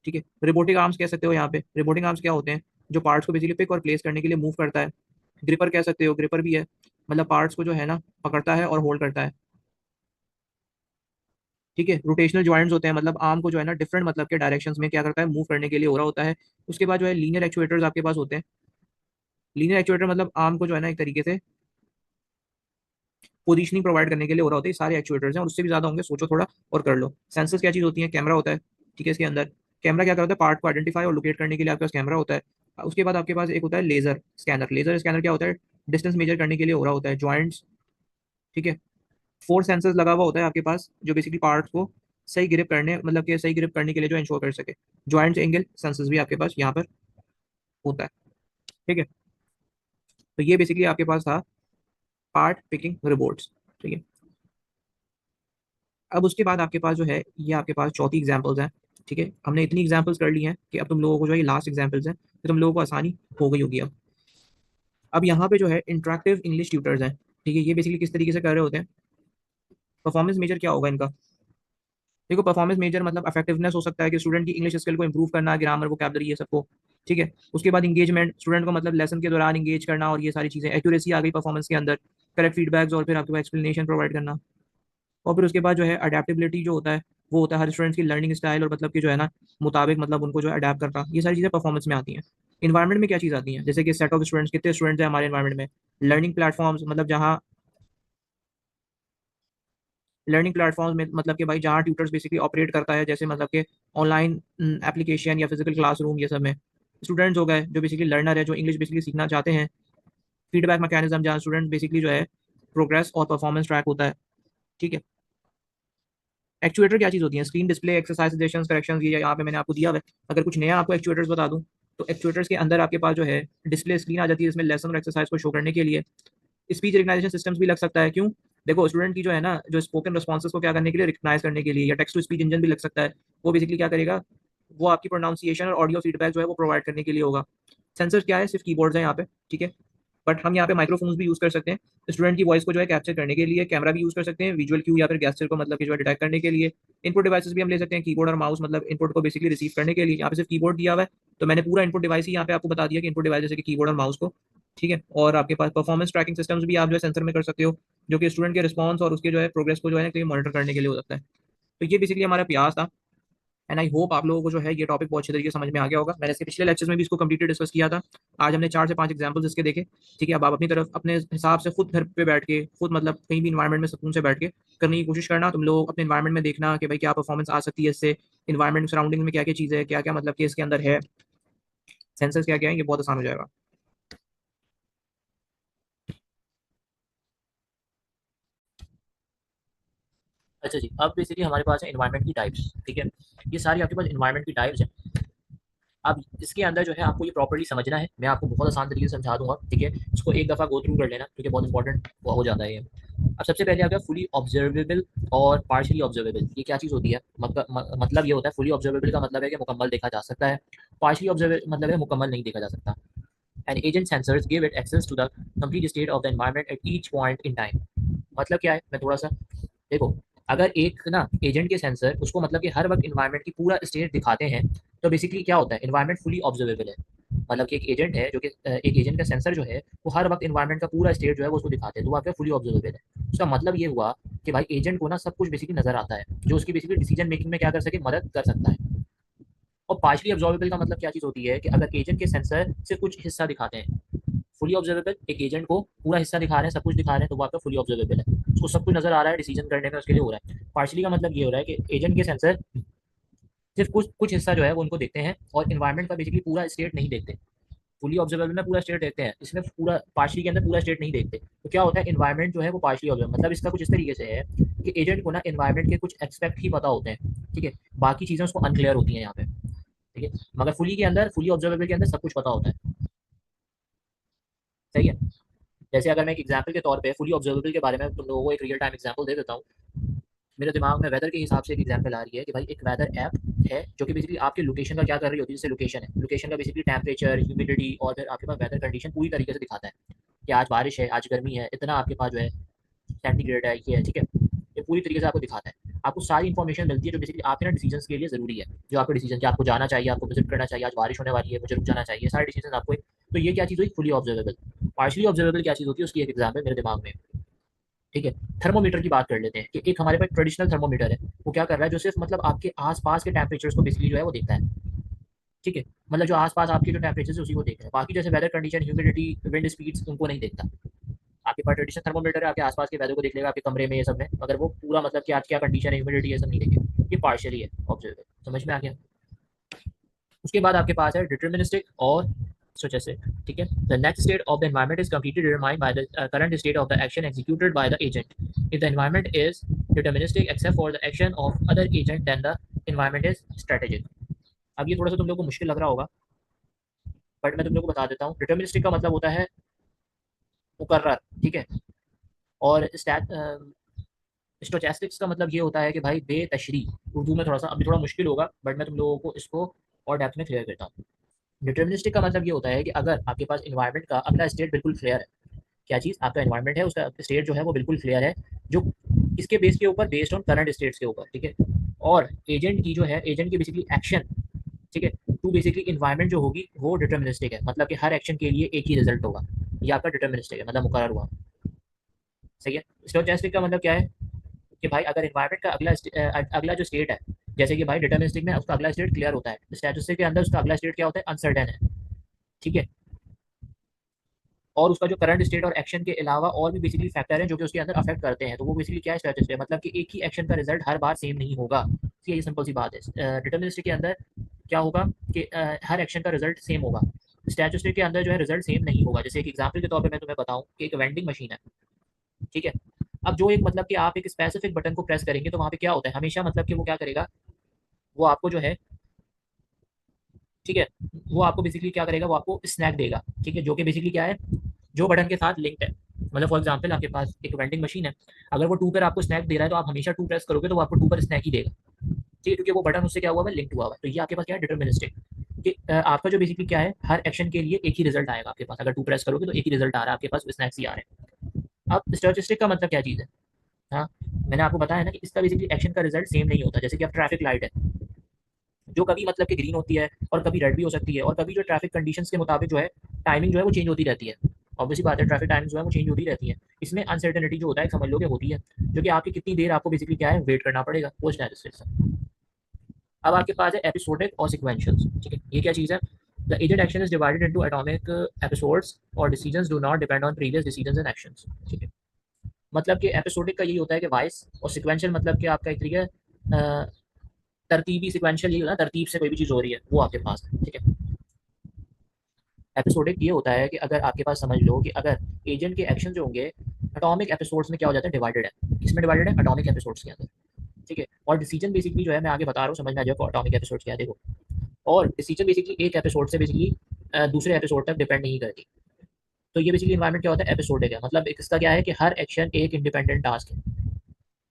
ठीक है, रोबोटिक आर्म्स कह सकते हो यहाँ पे। रोबोटिक आर्म्स क्या होते हैं? जो पार्ट्स को बेसिकली पिक और प्लेस करने के लिए मूव करता है। ग्रिपर कह सकते हो, ग्रिपर भी है, मतलब पार्ट्स को जो है ना पकड़ता है और होल्ड करता है। ठीक है, रोटेशनल जॉइंट्स होते हैं, मतलब आर्म को जो है ना डिफरेंट मतलब के डायरेक्शंस में क्या करता है, मूव करने के लिए हो रहा होता है। उसके बाद जो है लीनियर एक्चुएटर्स आपके पास होते हैं। लीनियर एक्चुएटर मतलब आर्म को जो है ना एक तरीके से पोजीशनिंग प्रोवाइड करने के लिए हो रहा होता है। ये सारे एक्चुएटर्स हैं, और उससे भी ज्यादा होंगे, सोचो थोड़ा और कर लो। सेंसर्स क्या चीज होती है? कैमरा होता है। ठीक है, इसके अंदर कैमरा क्या करता है? पार्ट को आइडेंटिफाई और लोकेट करने के लिए आपके पास कैमरा होता है। उसके बाद आपके पास एक होता है लेजर स्कैनर। लेजर स्कैनर क्या होता है? डिस्टेंस मेजर करने के लिए हो रहा होता है, जॉइंट्स, ठीक है। 4 सेंसर्स लगा हुआ होता है आपके पास जो बेसिकली पार्ट्स को सही ग्रिप करने, मतलब कि सही ग्रिप करने के लिए जो इंश्योर कर सके। जॉइंट्स एंगल सेंसर्स भी आपके पास यहाँ पर होता है, ठीक है। तो ये बेसिकली आपके पास था पार्ट पिकिंग रोबोट्स, ठीक है। अब उसके बाद आपके पास जो है ये आपके पास चौथी एग्जांपल्स हैं, ठीक है। हमने इतनी एग्जांपल्स कर ली हैं कि अब तुम लोगों को जो है ये लास्ट एग्जांपल्स हैं, तो तुम लोगों को आसानी हो गई होगी अब यहाँ पे जो है इंटरेक्टिव इंग्लिश ट्यूटर्स हैं, ठीक है। ये बेसिकली किस तरीके से कर रहे होते हैं, परफॉर्मेंस मेजर क्या होगा इनका। देखो परफॉर्मेंस मेजर मतलब इफेक्टिवनेस हो सकता है कि स्टूडेंट की इंग्लिश स्किल को इंप्रूव करना, ग्रामर वोकैबुलरी ये सबको, ठीक है। उसके बाद इंगेजमेंट, स्टूडेंट को मतलब लेसन के दौरान इंगेज करना और ये सारी चीजें, एक्यूरेसी आ गई परफॉर्मेंस के अंदर, करेक्ट फीडबैक्स और फिर आपके पास एक्सप्लेनेशन प्रोवाइड करना। और फिर उसके बाद जो है अडेप्टेबिलिटी जो होता है वो होता है हर स्टूडेंट की लर्निंग स्टाइल और मतलब कि जो है ना मुताबिक मतलब उनको जो है अडेप्ट करना, ये सारी चीज़ें परफॉर्मेंस में आती हैं। इन्वायरमेंट में क्या चीज़ आती है, जैसे कि सेट ऑफ स्टूडेंट्स, कितने स्टूडेंट्स हैं हमारे इन्वायरमेंट में, लर्निंग प्लेटफॉर्म्स, मतलब जहाँ लर्निंग प्लेटफॉर्म्स में मतलब कि भाई जहाँ ट्यूटर्स बेसिकली ऑपरेट करता है, जैसे मतलब कि ऑनलाइन एप्लीकेशन या फिजिकल क्लासरूम, ये सब में स्टूडेंट्स हो गए जो बेसिकली लर्नर है, जो इंग्लिश बेसिकली सीखना चाहते हैं। फीडबैक मैकेनिज्म जहाँ स्टूडेंट बेसिकली जो है प्रोग्रेस और परफॉर्मेंस ट्रैक होता है, ठीक है। एक्चुएटर क्या चीज़ होती है, screen display, exercise suggestions, corrections, ये यहाँ पे मैंने आपको दिया हुआ है। अगर कुछ नया आपको एक्चुएटर्स बता दूं तो एक्चुएटर्स के अंदर आपके पास जो है डिस्प्ले स्क्रीन आ जाती है, इसमें लेसन और एक्सरसाइज को शो करने के लिए स्पीच रिकग्नाइजेशन सिस्टम्स भी लग सकता है। क्यों, देखो स्टूडेंट की जो है ना जो स्पोकन रिस्पॉन्सेज को क्या करने के लिए, रिकग्नाइज करने के लिए, या टेक्स्ट टू स्पीच इंजन भी लग सकता है। वो बेसिकली क्या करेगा, वो आपकी प्रोनाउंसिएशन और ऑडियो फीडबैक जो है वो प्रोवाइड करने के लिए होगा। सेंसर क्या है, सिर्फ कीबोर्ड्स हैं यहाँ पे, ठीक है। बट हम यहाँ पे माइक्रोफोन्स भी यूज कर सकते हैं स्टूडेंट की वॉइस को जो है कैप्चर करने के लिए, कैमरा भी यूज कर सकते हैं, विजुअल क्यू या फिर गेस्चर को मतलब कि जो है डिटेक्ट करने के लिए। इनपुट डिवाइसेस भी हम ले सकते हैं, कीबोर्ड और माउस, मतलब इनपुट को बेसिकली रिसीव करने के लिए। यहाँ पे सिर्फ कीबोर्ड दिया हुआ है तो मैंने पूरा इनपुट डिवाइस ही यहाँ पे आपको बता दिया कि इनपुट डिवाइस जैसे कि कीबोर्ड और माउस को, ठीक है। और आपके पास परफॉर्मेंस ट्रैकिंग सिस्टम्स भी आप जो है सेंसर में कर सकते हो, जो कि स्टूडेंट के रिस्पॉन्स और उसके जो है प्रोग्रेस को जो है मॉनिटर करने के लिए हो सकता है। तो ये बेसिकली हमारा प्रयास था एंड आई होप आप लोगों को जो है ये टॉपिक बहुत अच्छे तरीके से समझ में आ गया होगा। मैंने इसके पिछले लेक्चर्स में भी इसको कंप्लीटली डिस्कस किया था। आज हमने 4 से 5 एग्जांपल्स इसके देखे, ठीक है। अब आप अपनी तरफ अपने हिसाब से खुद घर पे बैठ के, खुद मतलब कहीं भी इन्वायरमेंट में सुकून से बैठ के करने की कोशिश करना। तुम लोग अपने इन्वायरमेंट में देखना कि भाई क्या परफॉर्मेंस आ सकती है इससे, इन्वायरमेंट सराउंडिंग में क्या क्या चीज़ें है, क्या क्या मतलब कि इसके अंदर है, सेंसर्स क्या क्या है, ये बहुत आसान हो जाएगा। अच्छा जी, अब बेसिकली हमारे पास है इन्वायरमेंट की टाइप्स, ठीक है। ये सारी आपके पास इन्वायरमेंट की टाइप्स हैं। अब इसके अंदर जो है आपको ये प्रॉपर्ली समझना है, मैं आपको बहुत आसान तरीके से समझा दूंगा, ठीक है। इसको एक दफ़ा गो थ्रू कर लेना क्योंकि बहुत इंपॉर्टेंट हो जाता है ये। अब सबसे पहले आ गया फुली ऑब्जर्वेबल और पार्शियली ऑब्जर्वेबल। ये क्या चीज़ होती है, मतलब ये होता है फुली ऑब्जर्वेबल का मतलब है कि मुकम्मल देखा जा सकता है, पार्शियली ऑब्जर्वेबल मतलब है मुकम्मल नहीं देखा जा सकता। And agent sensors give it access to the complete state of the environment at each point in time. मतलब क्या है, मैं थोड़ा सा देखो, अगर एक ना एजेंट के सेंसर उसको मतलब कि हर वक्त इन्वायरमेंट की पूरा स्टेट दिखाते हैं तो बेसिकली क्या होता है, इन्वायरमेंट फुली ऑब्जर्वेबल है। मतलब कि एक एजेंट है जो कि एक एजेंट का सेंसर जो है वो हर वक्त इन्वायरमेंट का पूरा स्टेट जो है वो उसको दिखाते हैं, तो वो आपका फुली ऑब्जर्वेबल है। उसका मतलब ये हुआ कि भाई एजेंट को ना सब कुछ बेसिकली नजर आता है जो उसकी बेसिकली डिसीजन मेकिंग में क्या कर सके, मदद कर सकता है। और पार्शली ऑब्जर्वेबल का मतलब क्या चीज़ होती है कि अगर एजेंट के सेंसर सिर्फ कुछ हिस्सा दिखाते हैं, फुली ऑब्जर्वेबल एक एजेंट को पूरा हिस्सा दिखा रहे हैं, सब कुछ दिखा रहे हैं, तो वो आपका फुली ऑब्जर्वेबल है, उसको सब कुछ नजर आ रहा है, डिसीजन करने में उसके लिए हो रहा है। पार्शली का मतलब ये हो रहा है कि एजेंट के सेंसर सिर्फ कुछ कुछ हिस्सा जो है वो उनको देखते हैं और इन्वायरमेंट का बेसिकली पूरा स्टेट नहीं देखते। फुली ऑब्जर्वेबल में पूरा स्टेट देखते हैं, इसमें पूरा पार्शली के अंदर पूरा स्टेट नहीं देखते। तो क्या होता है, इन्वायरमेंट जो है वो पार्शली ऑब्जर्व, मतलब इसका कुछ इस तरीके से है कि एजेंट को ना इन्वायरमेंट के कुछ एक्सपेक्ट ही पता होते हैं, ठीक है, बाकी चीज़ें उसको अनक्लियर होती हैं यहाँ पे, ठीक है। मगर फुली के अंदर, फुली ऑब्जर्वेबल के अंदर सब कुछ पता होता है, सही है। जैसे अगर मैं एक एग्जांपल के तौर पे फुली ऑब्जर्वेबल के बारे में तुम लोगों को एक रियल टाइम एग्जांपल दे देता हूँ। मेरे दिमाग में वेदर के हिसाब से एक एग्जांपल आ रही है कि भाई एक वेदर ऐप है जो कि बेसिकली आपके लोकेशन का क्या कर रही होती है, जैसे लोकेशन है, लोकेशन का बेसिकली टेम्परेचर, ह्यूमिडिटी और फिर आपके पास वेदर कंडीशन पूरी तरीके से दिखाता है कि आज बारिश है, आज गर्मी है, इतना आपके पास जो है सेंटीग्रेड है, ये है, ठीक है। ये पूरी तरीके से आपको दिखाता है, आपको सारी इन्फॉर्मेशन मिलती है जो बेसिकली आपके ना डिसीजन के लिए ज़रूरी है, जो आपके डिसीजन कि आपको जाना चाहिए, आपको विजिट करना चाहिए, आज बारिश होने वाली है, मुझे रुक जाना चाहिए, सारे डिसीजन आपको। तो ये क्या चीज़ हुई, फुली ऑब्जर्वेबल। पार्शली ऑब्जर्वेबल क्या चीज़ होती है, उसकी एक एग्जाम्पल मेरे दिमाग में, ठीक है। थर्मोमीटर की बात कर लेते हैं कि एक हमारे पास ट्रेडिशनल थर्मोमीटर है, वो क्या कर रहा है, जो सिर्फ मतलब आपके आसपास के टेम्परेचर्स को बेसिकली जो है वो देखता है, ठीक है। मतलब जो आसपास आपके जो टेम्परेचर है उसी को देख रहा है, बाकी जैसे weather condition, humidity, wind speeds, उनको नहीं देखता। आपके पास ट्रेडिशनल थर्मोमीटर है, आपके आसपास के वेदर को देख लेगा, आपके कमरे में ये सब में, मगर वो पूरा मतलब कि आज क्या कंडीशन है, ह्यूमिडिटी, ये सब नहीं देखेगा। ये पार्शियली है ऑब्जर्वेबल, समझ में आ गया। उसके बाद आपके पास है डिटर्मिनिस्टिक और stochastic, ठीक है. The next state of the environment is completely determined by the current state of the action executed by the agent. If the environment is deterministic except for the action of other agent, then the environment is strategic. अब ये थोड़ा सा तुम लोगों को मुश्किल लग रहा होगा, बट मैं तुम लोगों को बता देता हूँ. डिटर्मिनिस्टिक का मतलब होता है मुकर्रर, ठीक है. और स्टोचैस्टिक्स का मतलब ये होता है कि भाई बेतशरी. उर्दू में थोड़ा सा अभी थोड़ा मुश्किल होगा, बट मैं तुम लोगों को इसको और डेप्थ में क्लियर करता हूँ. डिटर्मिनिस्टिक का मतलब ये होता है कि अगर आपके पास इन्वायरमेंट का अगला स्टेट बिल्कुल क्लियर है, क्या चीज़ आपका इन्वायरमेंट है उसका स्टेट जो है वो बिल्कुल क्लियर है, जो इसके बेस के ऊपर बेस्ड ऑन करंट स्टेट्स के ऊपर, ठीक है. और एजेंट की जो है, एजेंट की बेसिकली एक्शन, ठीक है, टू बेसिकली इन्वायरमेंट जो होगी वो डिटर्मिनिस्टिक है. मतलब कि हर एक्शन के लिए एक ही रिजल्ट होगा. ये आपका डिटर्मिनिस्टिक है, मतलब मुकर्रर हुआ. सही है. स्टोचैस्टिक का मतलब क्या है कि भाई अगर इन्वायरमेंट का अगला जो स्टेट है, जैसे कि भाई डिटर्मिनिस्टिक में उसका अगला स्टेट क्लियर होता है, स्टैटिस्टिक के अंदर उसका अगला स्टेट क्या होता है, अनसर्टेन है, ठीक है. और उसका जो करंट स्टेट और एक्शन के अलावा और भी बेसिकली फैक्टर हैं जो कि उसके अंदर अफेक्ट करते हैं, तो वो बेसिकली क्या है, स्टैटिस्टिक है. मतलब कि एक ही एक्शन का रिजल्ट हर बार सेम नहीं होगा. ये सिंपल सी बात है. डिटर्मिनिस्टिक के अंदर क्या होगा कि हर एक्शन का रिजल्ट सेम होगा. स्टैटिस्टिक के अंदर जो है रिजल्ट सेम नहीं होगा. जैसे एक एग्जांपल के तौर पे मैं तुम्हें बताऊं कि एक वेंडिंग मशीन है, ठीक है. अब जो एक मतलब कि आप एक स्पेसिफिक बटन को प्रेस करेंगे तो वहाँ पे क्या होता है हमेशा, मतलब कि वो क्या करेगा, वो आपको जो है, ठीक है, वो आपको बेसिकली क्या करेगा, वो आपको स्नैक देगा, ठीक है, जो कि बेसिकली क्या है, जो बटन के साथ लिंक्ड है. मतलब फॉर एग्जांपल आपके पास एक वेंडिंग मशीन है, अगर वो 2 पर आपको स्नैक दे रहा है तो आप हमेशा 2 प्रेस करोगे तो वो आपको 2 पर स्नैक ही देगा, ठीक है, क्योंकि वो बटन उससे क्या हुआ है, लिंक्ड हुआ हुआ है. तो ये आपके पास क्या है, डिटर्मिनिस्टिक. कि आपका जो बेसिकली क्या है, हर एक्शन के लिए एक ही रिजल्ट आएगा आपके पास. अगर 2 प्रेस करोगे तो एक ही रिजल्ट आ रहा है आपके पास, स्नैक्स ही आ रहे हैं. अब स्टोचस्टिक का मतलब क्या चीज़ है. हाँ, मैंने आपको बताया ना कि इसका बेसिकली एक्शन का रिजल्ट सेम नहीं होता. जैसे कि अब ट्रैफिक लाइट है, जो कभी मतलब कि ग्रीन होती है और कभी रेड भी हो सकती है, और कभी जो ट्रैफिक कंडीशंस के मुताबिक जो है टाइमिंग जो है वो चेंज होती रहती है. ऑब्वियसली बात है, ट्रैफिक टाइमिंग जो है वो चेंज होती रहती है. इसमें अनसर्टेनिटी जो होता है समझ लो कि होती है, जो कि आपकी कितनी देर आपको बेसिकली क्या है वेट करना पड़ेगा वो स्टैटिस्टिक्स है. अब आपके पास है एपिसोडिक और सिक्वेंशियल, ठीक है. ये क्या चीज़ है, the agent action is divided into atomic episodes और decisions do not depend on previous decisions and actions, ठीक है. मतलब कि एपिसोडिक का यही होता है कि वाइस, और सिक्वेंशियल मतलब कि आपका एक तरीके तरतीबी, सिक्वेंशियल यही होता है तरतीब से कोई भी चीज़ हो रही है वो आपके पास है, ठीक है. एपिसोडिक ये होता है कि अगर आपके पास समझ लो कि अगर एजेंट के एक्शन जो होंगे एटॉमिक एपिसोड्स में क्या हो जाता है, डिवाइडेड है. किसमें डिवाइडेड है, एटॉमिक एपिसोड्स के अंदर, ठीक है. और डिसीजन बेसिकली जो है मैं आगे बता रहा हूँ, समझ में आ जाएगा एटॉमिक एपिसोड्स क्या है, देखो. और डिसीजन बेसिकली एक एपिसोड से बेसिकली दूसरे एपिसोड तक डिपेंड नहीं करती. तो ये बेसिकली इन्वायरमेंट क्या होता है, एपिसोडिक है. मतलब इसका क्या है कि हर एक्शन एक इंडिपेंडेंट टास्क है.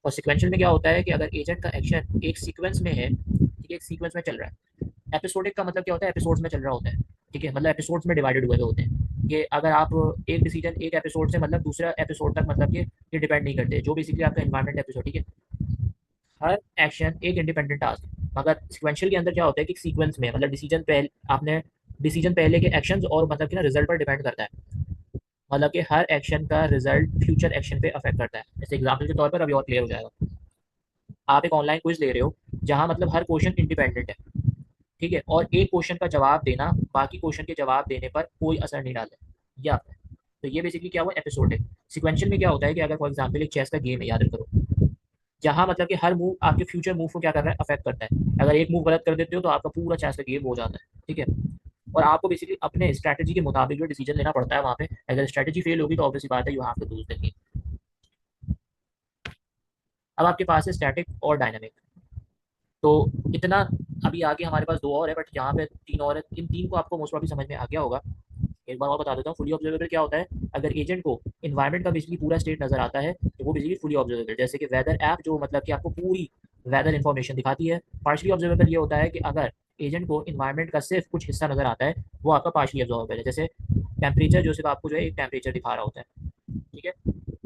और सिक्वेंशियल में क्या होता है कि अगर एजेंट का एक्शन एक सीक्वेंस में है, ठीक है, एक सीक्वेंस में चल रहा है. एपिसोडिक का मतलब क्या होता है, एपिसोड्स में चल रहा होता है, ठीक है, मतलब एपिसोड्स में डिवाइडेड हुए होते हैं. ये अगर आप एक डिसीजन एक एपिसोड से मतलब दूसरा एपिसोड तक मतलब कि ये डिपेंड नहीं करते, जो बेसिकली आपका इन्वायरमेंट एपिसोड, ठीक है. हर एक्शन एक इंडिपेंडेंट टास्क है. मगर सिक्वेंशियल के अंदर क्या होता है कि सीक्वेंस में मतलब डिसीजन पहले आपने डिसीजन पहले के एक्शंस और मतलब कि ना रिजल्ट पर डिपेंड करता है. मतलब कि हर एक्शन का रिजल्ट फ्यूचर एक्शन पे अफेक्ट करता है. जैसे एग्जांपल के तौर पर अभी और क्लियर हो जाएगा. आप एक ऑनलाइन क्विज ले रहे हो जहां मतलब हर क्वेश्चन इंडिपेंडेंट है, ठीक है, और एक क्वेश्चन का जवाब देना बाकी क्वेश्चन के जवाब देने पर कोई असर नहीं डालता है, ये आपका है. तो ये बेसिकली क्या हुआ, एपिसोड है. सिक्वेंशियल में क्या होता है कि अगर फॉर एग्जांपल एक चेस का गेम है, याद करो, जहां मतलब कि हर मूव आपके फ्यूचर मूव को क्या कर रहा है, अफेक्ट करता है. अगर एक मूव गलत कर देते हो तो आपका पूरा चेस का गेम हो जाता है, ठीक है. और आपको बेसिकली अपने स्ट्रैटेजी के मुताबिक जो डिसीजन लेना पड़ता है वहाँ पे. अगर स्ट्रैटेजी फेल होगी तो ऑब्वियसली बात है you have to lose the game. अब आपके पास है स्टैटिक और डायनामिक. तो इतना अभी आगे हमारे पास 2 और है, बट यहाँ पे 3 और है. इन 3 को आपको मोस्ट प्रॉब्ली समझ में आ गया होगा. एक बार और बता देता हूँ. फुली ऑब्जर्वेबल क्या होता है, अगर एजेंट को इन्वायरमेंट का बेसिकली पूरा स्टेट नजर आता है तो वो बेसिकली फुली ऑब्जर्वेबल. जैसे कि वेदर ऐप जो मतलब कि आपको पूरी वेदर इन्फॉर्मेशन दिखाती है. पार्शली ऑब्जर्वेबल ये होता है कि अगर एजेंट को इन्वायरमेंट का सिर्फ कुछ हिस्सा नजर आता है, वो आपका पार्शली ऑब्जर्वेबल है. जैसे टेम्परेचर जो सिर्फ आपको जो है एक टेम्परेचर दिखा रहा होता है, ठीक है.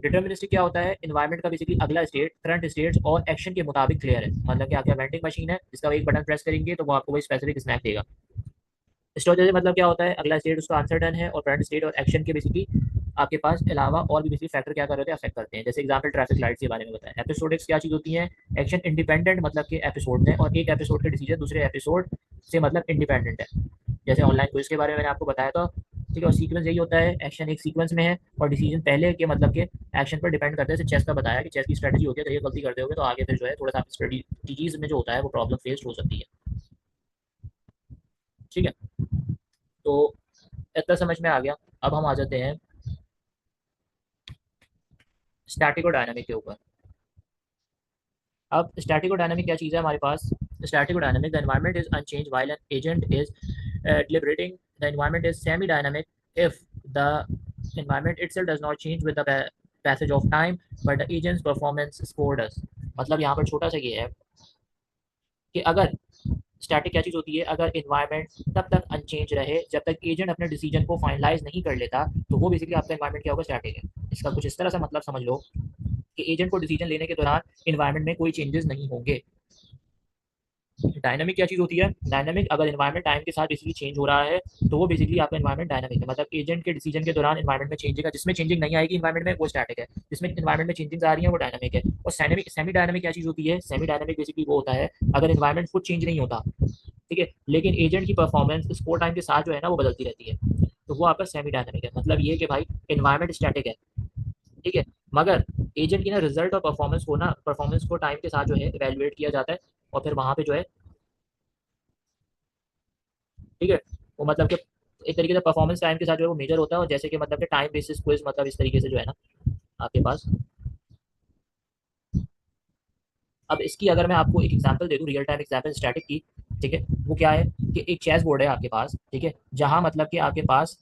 डिटर्मिनिस्टिक क्या होता है, इन्वायरमेंट का बेसिकली अगला स्टेट करंट स्टेट्स और एक्शन के मुताबिक क्लियर है. मतलब कि आपका वेंडिंग मशीन है जिसका एक बटन प्रेस करेंगे तो वो आपको वही स्पेसिफिक स्नैक देगा. स्टोरेज मतलब क्या होता है, अगला स्टेट उसका अनसर्टेन है और करंट स्टेट और एक्शन के बेसिकली आपके पास अलावा और भी बेसिकली फैक्टर क्या कर रहे हैं, अफेक्ट करते हैं. जैसे एग्जांपल ट्रैफिक लाइट्स के बारे में बताया. एपिसोडिक्स क्या चीज़ होती है, एक्शन इंडिपेंडेंट मतलब कि एपिसोड में, और एक एपिसोड के डिसीजन दूसरे एपिसोड से मतलब इंडिपेंडेंट है. जैसे ऑनलाइन क्विज के बारे में मैंने आपको बताया था, ठीक है. और सीक्वेंस यही होता है, एक्शन एक सीक्वेंस में है और डिसीजन पहले के मतलब के एक्शन पर डिपेंड करते हैं. जैसे चेस का बताया कि चेस की स्ट्रेटजी होती है, तो ये गलती करते होगे तो आगे फिर जो है थोड़ा सा स्ट्रेटजीज में जो होता है वो प्रॉब्लम फेस हो सकती है, ठीक है. तो इतना समझ में आ गया। अब हम आ जाते हैं स्टैटिक और डायनामिक के ऊपर। अब स्टैटिक और डायनामिक क्या चीज़ है हमारे पास? स्टैटिक और dynamic, the environment is unchanged while an agent is deliberating. The environment is semi-dynamic if the environment itself does not change with the passage of time, but the agent's performance score does. मतलब यहाँ पर छोटा सा ये है कि अगर static क्या चीज़ होती है, अगर इन्वायरमेंट तब तक अनचेंज रहे जब तक एजेंट अपने डिसीजन को फाइनलाइज नहीं कर लेता, तो वो बेसिकली आपका इन्वायरमेंट क्या होगा? स्टैटिक है। इसका कुछ इस तरह से मतलब समझ लो कि एजेंट को डिसीजन लेने के दौरान इन्वायरमेंट में कोई चेंजेस नहीं होंगे। डायनामिक क्या चीज़ होती है? डायनामिक, अगर इन्वायरमेंट टाइम के साथ बेसिकली चेंज हो रहा है तो वो बेसिकली आपका इन्वायरमेंट डायनामिक है। मतलब एजेंट के डिसीजन के दौरान इन्वायरमेंट में चेंजिंग है, जिसमें चेंजिंग नहीं आएगी इन्वायरमेंट में वो स्टैटिक है, जिसमें इन्वायरमेंट में चेंजिंग आ रही है वो डायनामिक है। और सेमी डायनामिक क्या चीज़ होती है? सेमी डायनामिक बेसिकली वो होता है अगर इन्वायरमेंट खुद चेंज नहीं होता, ठीक है, लेकिन एजेंट की परफॉर्मेंस स्कोर टाइम के साथ जो है ना वो बदलती रहती है, तो वो आपका सेमी डायनामिक है। मतलब ये कि भाई इन्वायरमेंट स्टैटिक है, ठीक है, मगर एजेंट की ना रिजल्ट और परफॉर्मेंस को टाइम के साथ जो है इवेल्युएट किया जाता है, और फिर वहाँ पे जो है, ठीक है, वो मतलब कि एक तरीके से परफॉर्मेंस टाइम के साथ जो है वो मेजर होता है। और जैसे कि मतलब कि टाइम बेसिस क्विज, मतलब इस तरीके से जो है ना आपके पास। अब इसकी अगर मैं आपको एक एग्जांपल दे दूं, रियल टाइम एग्जांपल स्टैटिक की, ठीक है, वो क्या है कि एक चेस बोर्ड है आपके पास, ठीक है, जहां मतलब कि आपके पास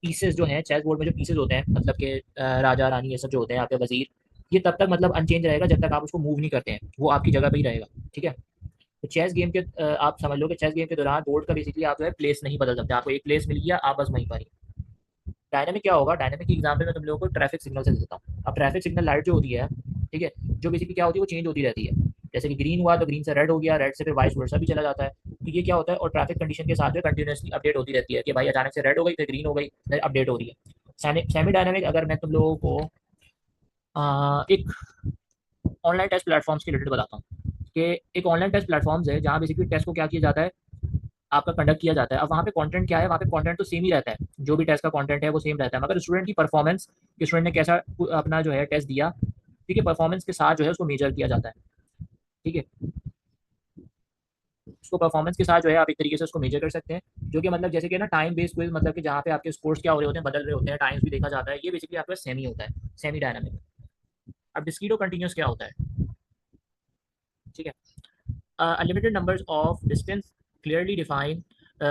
पीसेस जो हैं, चेस बोर्ड में जो पीसेस होते हैं, मतलब कि राजा रानी ये सब जो होते हैं आपके वजीर, ये तब तक मतलब अनचेंज रहेगा जब तक आप उसको मूव नहीं करते हैं, वो आपकी जगह पे ही रहेगा, ठीक है। तो चेस गेम के आप समझ लो कि चेस गेम के दौरान बोर्ड का बेसिकली आप जो है प्लेस नहीं बदल सकते, आपको एक प्लेस मिल गया, आप बस वहीं पर ही। डायनामिक क्या होगा? डायनामिक की एग्जांपल मैं तुम लोगों को ट्रैफिक सिग्नल से देता हूँ। अब ट्रैफिक सिग्नल लाइट जो होती है, ठीक है, जो बेसिकली क्या होती है वो चेंज होती रहती है। जैसे कि ग्रीन हुआ तो ग्रीन से रेड हो गया, रेड से फिर वाइस वर्सा भी चला जाता है। तो ये क्या होता है, और ट्रैफिक कंडीशन के साथ जो कंटिन्यूसली अपडेट होती रहती है कि भाई अचानक से रेड हो गई, फिर ग्रीन हो गई, फिर अपडेट हो रही है। सेमी डायनामिक, अगर मैं तुम लोगों को एक ऑनलाइन टेस्ट प्लेटफॉर्म्स के रिलेटेड बताता हूँ कि एक ऑनलाइन टेस्ट प्लेटफॉर्म्स है जहाँ बेसिकली टेस्ट को क्या किया जाता है, आपका कंडक्ट किया जाता है। अब वहाँ पे कंटेंट क्या है? वहाँ पे कंटेंट तो सेम ही रहता है, जो भी टेस्ट का कंटेंट है वो सेम रहता है, मगर स्टूडेंट की परफॉर्मेंस, कि स्टूडेंट ने कैसा अपना जो है टेस्ट दिया, ठीक है, परफॉर्मेंस के साथ जो है उसको मेजर किया जाता है, ठीक है। उसको परफॉर्मेंस के साथ जो है आप एक तरीके से उसको मेजर कर सकते हैं, जो कि मतलब जैसे कि ना टाइम बेस्ड क्विज, मतलब कि जहाँ पे आपके स्कोर्स क्या हो रहे होते हैं, बदल रहे होते हैं, टाइम्स भी देखा जाता है, ये बेसिकली आपका सेमी होता है, सेमी डायनामिक। अब डिस्क्रीट और कंटिन्यूस क्या होता है, ठीक है? Unlimited numbers of distinct, clearly defined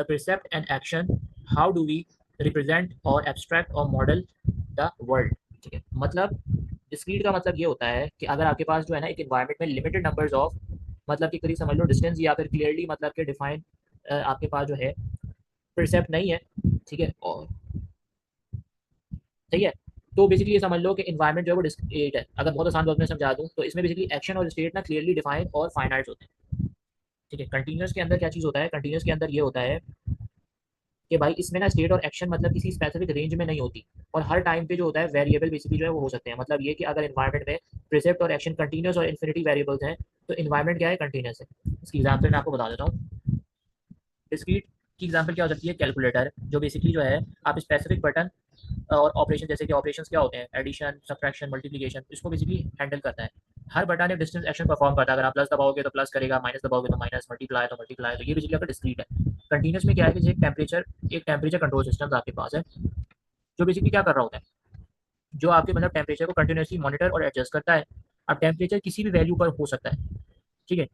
percept and action. How do we represent or abstract or model the world? ठीक है, मतलब डिस्क्रीट का मतलब ये होता है कि अगर आपके पास जो है ना एक इन्वायरमेंट में लिमिटेड नंबर्स ऑफ, मतलब कि करीब समझ लो डिस्टेंस, या फिर क्लियरली मतलब कि डिफाइंड आपके पास जो है परसेप्ट नहीं है, ठीक है, और सही है, तो बेसिकली ये समझ लो कि इन्वायरमेंट जो है वो डिस्क्रीट है। अगर बहुत आसान बात में समझा दूँ तो इसमें बेसिकली एक्शन और स्टेट ना क्लियरली डिफाइंड और फाइनाइट होते हैं, ठीक है। कंटिन्यूस के अंदर क्या चीज़ होता है? कंटिन्यूस के अंदर ये होता है कि भाई इसमें ना स्टेट और एक्शन मतलब किसी स्पेसिफिक रेंज में नहीं होती, और हर टाइम पे जो होता है वेरिएबल बेसिकली जो है वो हो सकते हैं। मतलब ये कि अगर इन्वायरमेंट में प्रिसेप्ट और एक्शन कंटिन्यूस और इन्फिनिटी वेरिएबल्स हैं, तो इन्वायरमेंट क्या है? कंटिन्यूस है। इसकी एग्जाम्पल मैं आपको बता देता हूँ। डिस्क्रीट की एग्जाम्पल क्या हो सकती है? कैलकुलेटर, जो बेसिकली जो है आप स्पेसिफिक बटन और ऑपरेशन, जैसे कि ऑपरेशंस क्या होते हैं, एडिशन, सब्ट्रैक्शन, मल्टीप्लिकेशन, इसको बेसिकली हैंडल करता है। हर बटन एक डिस्टेंस एक्शन परफॉर्म करता है, अगर आप प्लस दबाओगे तो प्लस करेगा, माइनस दबाओगे तो माइनस, मल्टीप्लाई तो मल्टीप्लाई, तो ये बेसिकली आपका डिस्क्रीट है। कंटिन्यूस में क्या है कि एक टेम्परेचर कंट्रोल सिस्टम आपके पास है, जो बेसिकली क्या कर रहा होता है, जो आपके मतलब टेम्परेचर को कंटिन्यूसली मॉनिटर और एडजस्ट करता है। अब टेम्परेचर किसी भी वैल्यू पर हो सकता है, ठीक है,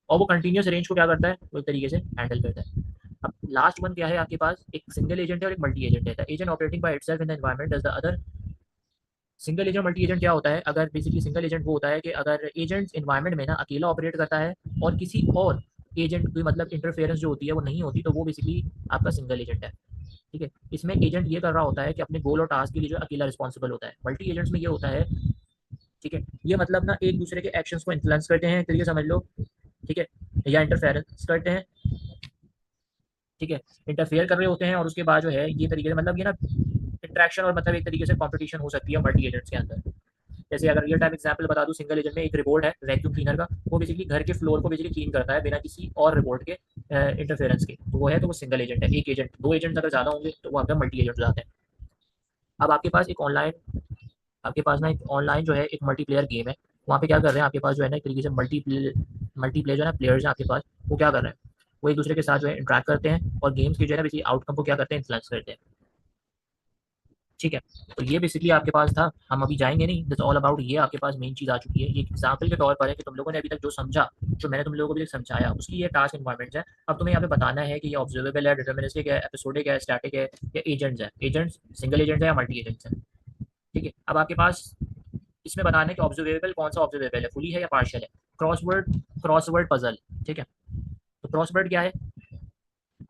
और वो कंटिन्यूस रेंज को क्या करता है? वो एक तरीके से हैंडल करता है। अब लास्ट वन क्या है आपके पास? एक सिंगल एजेंट है और एक मल्टी एजेंट है। The agent operating by itself in the environment does the other. Single agent multi agent क्या होता है? अगर बेसिकली सिंगल एजेंट वो होता है कि अगर एजेंट इन्वायरमेंट में ना अकेला ऑपरेट करता है और किसी और एजेंट की मतलब इंटरफेरेंस जो होती है वो नहीं होती, तो वो बेसिकली आपका सिंगल एजेंट है, ठीक है। इसमें एजेंट ये कर रहा होता है कि अपने गोल और टास्क के लिए जो अकेला रिस्पॉन्सिबल होता है। मल्टी एजेंट्स में ये होता है, ठीक है, ये मतलब ना एक दूसरे के एक्शंस को इन्फ्लुएंस करते हैं, एक तरीके से समझ लो, ठीक है, या इंटरफेरेंस करते हैं, ठीक है, इंटरफेयर कर रहे होते हैं, और उसके बाद जो है ये तरीके से मतलब ये ना इंट्रैक्शन और मतलब एक तरीके से कंपटीशन हो सकती है मल्टी एजेंट्स के अंदर। जैसे अगर रियल टाइम एग्जांपल बता दूं, सिंगल एजेंट में एक रिपोर्ट है वैक्यूम क्लीनर का, वो बेसिकली घर के फ्लोर को बेसिकली क्लीन करता है बिना किसी और रिपोर्ट के इंटरफेरेंस के, तो वो है, तो वो सिंगल एजेंट है। एक एजेंट, दो एजेंट अगर ज़्यादा होंगे तो वो आपका मल्टी एजेंट हो जाते हैं। अब आपके पास एक ऑनलाइन, आपके पास ना एक ऑनलाइन जो है एक मल्टीप्लेयर गेम है, वहाँ पे क्या कर रहे हैं आपके पास जो है ना एक तरीके से मल्टीप्लेयर जो है ना प्लेयर्स हैं आपके पास, वो क्या कर रहे हैं, वो एक दूसरे के साथ जो है इंटरेक्ट करते हैं और गेम्स की जो है ना बेसिकली आउटकम को क्या करते हैं, इन्फ्लुएंस करते हैं। ठीक है, तो ये बेसिकली आपके पास था, हम अभी जाएंगे नहीं, दिस ऑल अबाउट, ये आपके पास मेन चीज़ आ चुकी है। ये एग्जाम्पल के तौर पर है कि तुम लोगों ने अभी तक जो समझा, जो मैंने तुम लोगों को भी समझाया, उसकी ये टास्क इन्वायरमेंट है। अब तुम्हें यहाँ पे बताना है कि ये ऑब्जर्वेबल है, डिटर्मिनिस्टिक है, एपिसोडिक है, स्टैटिक है, या एजेंट्स है, एजेंट्स सिंगल एजेंट है या मल्टी एजेंट्स है। ठीक है, अब आपके पास इसमें बताना है कि ऑब्जर्वेबल कौन सा ऑब्जर्वेबल है, फुली है या पार्शियल है। Crossword puzzle. ठीक है, तो क्रॉसवर्ड क्या है,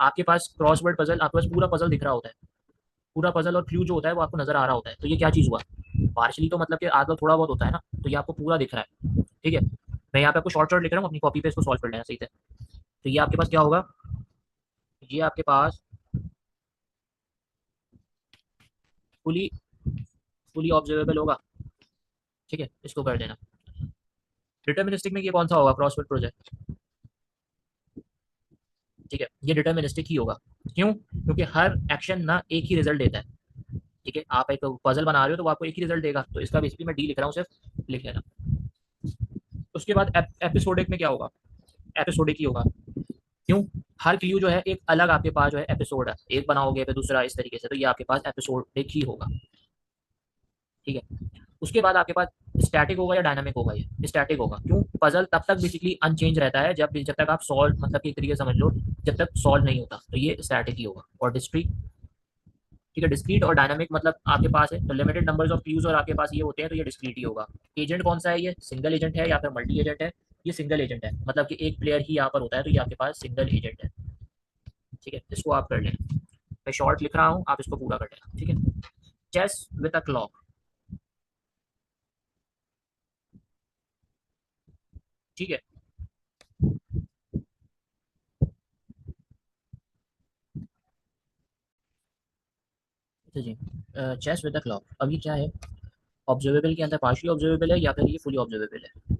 आपके पास क्रॉसवर्ड पजल, आपके पास पूरा पजल दिख रहा होता है, पूरा पजल और क्लू जो होता है वो आपको नजर आ रहा होता है। तो ये क्या चीज़ हुआ, पार्शली तो मतलब कि आधा थोड़ा बहुत होता है ना, तो ये आपको पूरा दिख रहा है। ठीक है, मैं यहाँ पे आपको शॉर्ट शॉर्ट लिख रहा हूँ, अपनी कॉपी पे इसको सॉल्व कर लेना सही से। तो ये आपके पास क्या होगा, ये आपके पास फुली फुली ऑब्जर्वेबल होगा। ठीक है, इसको कर देना। डिटर्मिनिस्टिक में ये कौन सा होगा, क्रॉसवर्ड प्रोजेक्ट। ठीक है, ये डिटर्मिनिस्टिक ही होगा। क्यों, क्योंकि हर एक्शन ना एक ही रिजल्ट देता है। ठीक है, आप एक पजल बना रहे हो तो वो आपको एक ही रिजल्ट देगा, तो इसका बेसिकली मैं डी लिख रहा हूँ, सिर्फ लिख लेना। उसके बाद एपिसोडिक में क्या होगा, एपिसोडिक ही होगा। क्यों, हर क्लू जो है एक अलग आपके पास जो है एपिसोड है, एक बनाओगे फिर दूसरा, इस तरीके से, तो ये आपके पास एपिसोडिक ही होगा। ठीक है, उसके बाद आपके पास स्टैटिक होगा या डायनामिक होगा, ये स्टैटिक होगा। क्यों, पजल तब तक बेसिकली अनचेंज रहता है जब तक आप सॉल्व, मतलब कि एक तरीके से समझ लो, जब तक सॉल्व नहीं होता, तो ये स्टैटिक ही होगा। और डिस्क्रीट, ठीक है, डिस्क्रीट और डायनामिक मतलब आपके पास है तो लिमिटेड नंबर्स ऑफ क्यूज और आपके पास ये होते हैं, तो ये डिस्क्रीट ही होगा। एजेंट कौन सा है, ये सिंगल एजेंट है या फिर मल्टी एजेंट है, ये सिंगल एजेंट है, मतलब कि एक प्लेयर ही यहाँ पर होता है, तो ये आपके पास सिंगल एजेंट है। ठीक है, इसको आप कर लें, मैं शॉर्ट लिख रहा हूँ, आप इसको पूरा कर लेना। ठीक है, चेस विद अ क्लॉक। ठीक है, तो जी, चेस विद द क्लॉक, अब ये क्या है, ऑब्जर्वेबल के अंदर पार्शियली ऑब्जर्वेबल है या फिर ये फुली ऑब्जर्वेबल है।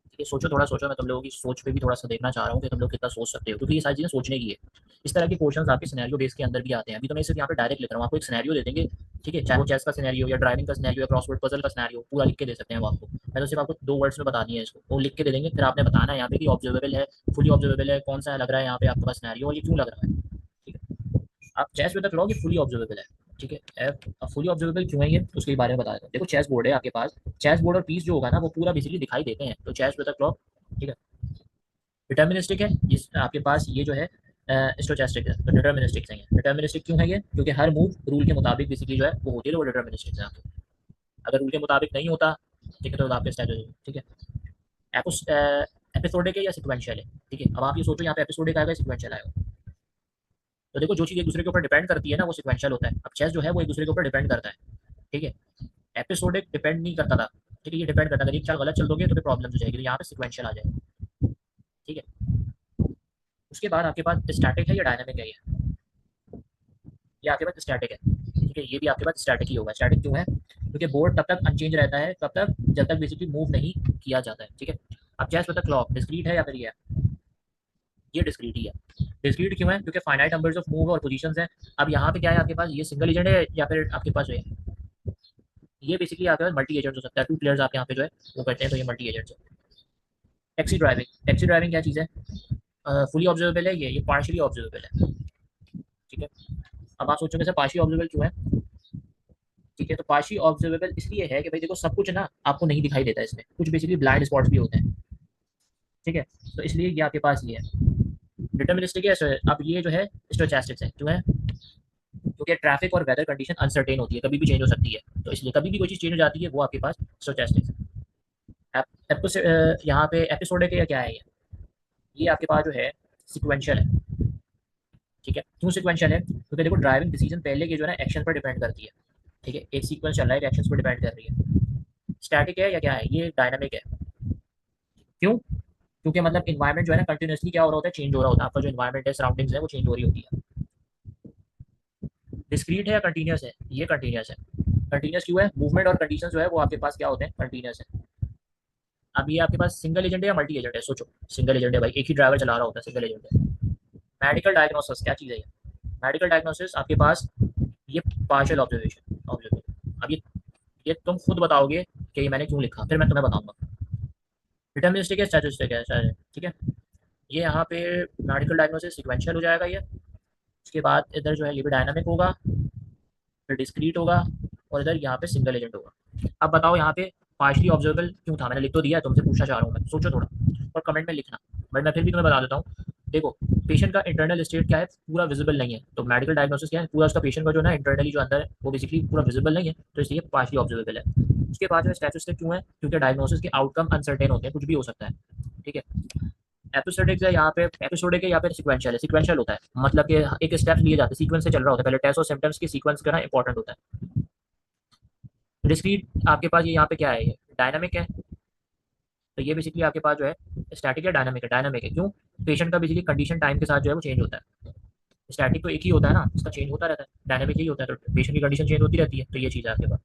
ठीक है, सोचो, थोड़ा सोचो, मैं तुम लोगों की सोच पे भी थोड़ा सा देखना चाह रहा हूँ कि तुम लोग कितना सोच सकते हो, क्योंकि ये सारी चीज़ें सोचने की है। इस तरह के क्वेश्चंस आपके सिनेरियो बेस के अंदर भी आते हैं। अभी तो मैं सिर्फ यहाँ पे डायरेक्ट लिख रहा हूँ, आपको एक सिनेरियो दे देंगे। ठीक है, चाहे वो चेस का सिनेरियो या ड्राइविंग का सिनेरियो या क्रॉसवर्ड पजल का सिनेरियो, पूरा लिख के दे सकते हैं वो आपको। मैं तो सिर्फ आपको 2 वर्ड्स में बता दिया है इसको, वो लिख के दे देंगे, फिर आपने बताना है यहाँ पे कि ऑब्जर्वेबल है, फुली ऑब्जर्वेबल है, कौन सा लग रहा है यहाँ पे आपके पास सिनेरियो और ये क्यों लग रहा है। ठीक है, आप चेस विद द क्लॉक, ये फुली ऑब्जर्वेबल है। ठीक है, फुली ऑब्जर्वेबल क्यों है ये, उसके बारे में बता देता हूँ। देखो, चेस बोर्ड है आपके पास, चेस बोर्ड और पीस जो होगा ना वो पूरा बेसिकली दिखाई देते हैं, तो चेस विद द क्लॉक। ठीक है, डिटर्मिनिस्टिक है, जिस आपके पास ये जो है स्टोचैस्टिक है, तो डिटर्मिनिस्टिक नहीं है। डिटर्मिनिस्टिक क्यों है ये, क्योंकि हर मूव रूल के मुताबिक बेसिकली जो है वो होती है, तो वो डिटर्मिनिस्टिक है आपके। अगर रूल के मुताबिक नहीं होता, ठीक है, तो आपके स्ट्रेटेजी। ठीक है, एपिसोडिक है या सिक्वेंशियल है। ठीक है, अब आप ये सोचो, यहाँ पे एपिसोडिक आएगा, सिक्वेंशियल आएगा। तो देखो, जो चीज़ एक दूसरे के ऊपर डिपेंड करती है ना वो सिक्वेंशियल होता है। अब चेस जो है वो एक दूसरे के ऊपर डिपेंड करता है। ठीक है, एपिसोडिक डिपेंड नहीं करता था। ठीक है, ये डिपेंड करता है, अगर एक चाल गलत चल दोगे तो फिर प्रॉब्लम हो जाएगी, तो यहाँ पे सिक्वेंशियल आ जाएगा। ठीक है, उसके बाद आपके पास स्टैटिक है या डायनामिक है, ये आपके पास स्टैटिक है। ठीक है, ये भी आपके पास स्टैटिक ही होगा। स्टैटिक क्यों है, क्योंकि बोर्ड तब तक अनचेंज रहता है, तब तक जब तक बेसिकली मूव नहीं किया जाता है। ठीक है, अब चेस मतलब क्लॉक डिस्क्रीट है या फिर ये डिस्क्रीट ही है। डिस्क्रीट क्यों है, क्योंकि फाइनाइट नंबर्स ऑफ मूव और पोजीशंस हैं। अब यहाँ पे क्या है, आपके पास ये सिंगल एजेंट है या फिर आपके पास जो है ये बेसिकली आपके पास मल्टी एजेंट हो सकता है, 2 प्लेयर्स आप यहाँ पे जो है वो करते हैं, तो ये मल्टी एजेंट है। टैक्सी ड्राइविंग क्या चीज़ है, फुली ऑब्जर्वेबल है, ये पार्शियली ऑब्जर्वेबल है। ठीक है, अब आप सोचोगे सर पार्शियली ऑब्जर्वेबल क्यों है। ठीक है, तो पार्शियली ऑब्जर्वेबल इसलिए है कि भाई देखो, सब कुछ ना आपको नहीं दिखाई देता, इसमें कुछ बेसिकली ब्लाइंड स्पॉट्स भी होते हैं। ठीक है, तो इसलिए ये आपके पास ये है। डिटर्मिनिस्टिक है, अब ये जो है स्टोचैस्टिक है, क्यों है, क्योंकि ट्रैफिक और वेदर कंडीशन अनसर्टेन होती है, कभी भी चेंज हो सकती है, तो इसलिए कभी भी कोई चीज़ चेंज हो जाती है वो आपके पास स्टोचैस्टिक है। यहाँ पे एपिसोडिक है या क्या है, ये आपके पास जो है सिक्वेंशियल है। ठीक है, क्यों सिक्वेंशियल है, क्योंकि देखो ड्राइविंग डिसीजन पहले के जो है ना एक्शन पर डिपेंड करती है। ठीक है, एक सीक्वेंस चल रहा है, एक एक्शन पर डिपेंड कर रही है। स्टैटिक है या क्या है, ये डायनामिक है। क्यों, क्योंकि मतलब इन्वायरमेंट जो है ना कंटिन्यूसली क्या हो रहा होता है, चेंज हो रहा होता है, आपका जो इन्वायरमेंट है, सराउंडिंग्स है, वो चेंज हो रही होती है। डिस्क्रीट है या कंटिन्यूस है, ये कंटिन्यूस है। कंटिन्यूस क्यों है, मूवमेंट और कंडीशन जो है वो आपके पास क्या होते हैं, कंटिन्यूस है। अब ये आपके पास सिंगल एजेंट है या मल्टी एजेंट है, सोचो। सिंगल एजेंट है भाई, एक ही ड्राइवर चला रहा होता है, सिंगल एजेंट है। मेडिकल डायग्नोसिस क्या चीज़ है, ये मेडिकल डायग्नोसिस आपके पास ये पार्शियल ऑब्जर्वेशन। अब ये तुम खुद बताओगे कि ये मैंने क्यों लिखा, फिर मैं तुम्हें बताऊंगा। डिटर्मिनिस्टिक है, स्टैटिस्टिक है, ठीक है। ये यहाँ पे मेडिकल डायग्नोसिस सिक्वेंशियल हो जाएगा ये। उसके बाद इधर जो है ये भी डायनामिक होगा, फिर डिस्क्रीट होगा, और इधर यहाँ पे सिंगल एजेंट होगा। अब बताओ यहाँ पे पार्शली ऑब्जर्वेबल क्यों था? मैंने लिख तो दिया है, तुमसे पूछना चाह रहा हूँ मैं, सोचो थोड़ा और कमेंट में लिखना। बट मैं फिर भी तुम्हें बता देता हूँ। देखो, पेशेंट का इंटरनल स्टेट क्या है, पूरा विजिबल नहीं है, तो मेडिकल डायग्नोसिस क्या है, पूरा उसका पेशेंट का जो है ना इंटरनली जो अंदर है वो बेसिकली पूरा विजिबल नहीं है, तो इसलिए पार्शली ऑब्जर्वेबल है। उसके बाद जो है स्टैटिस्टिक क्यों है, क्योंकि डायग्नोसिस के आउटकम अनसर्टेन होते हैं, कुछ भी हो सकता है। ठीक है, एपिसोडिक है यहाँ पे, एपिसोडिक है या फिर सिक्वेंशियल है। सिक्वेंशियल होता है मतलब कि एक स्टेप लिए जाते हैं, सीक्वेंस से चल रहा होता है, पहले टेस्ट और सिम्टम्स की सीक्वेंस करना इंपॉर्टेंट होता है। डिस्क्रीट आपके पास ये यहाँ पे क्या है, ये डायनामिक है, तो ये बेसिकली आपके पास जो है स्टैटिक है, डायनामिक है। डायनामिक है क्यों? पेशेंट का बेसिकली कंडीशन टाइम के साथ जो है वो चेंज होता है। स्टैटिक तो एक ही होता है ना, इसका चेंज होता रहता है। डायनामिक यही होता है, तो पेशेंट की कंडीशन चेंज होती रहती है, तो ये चीज़ है आपके पास।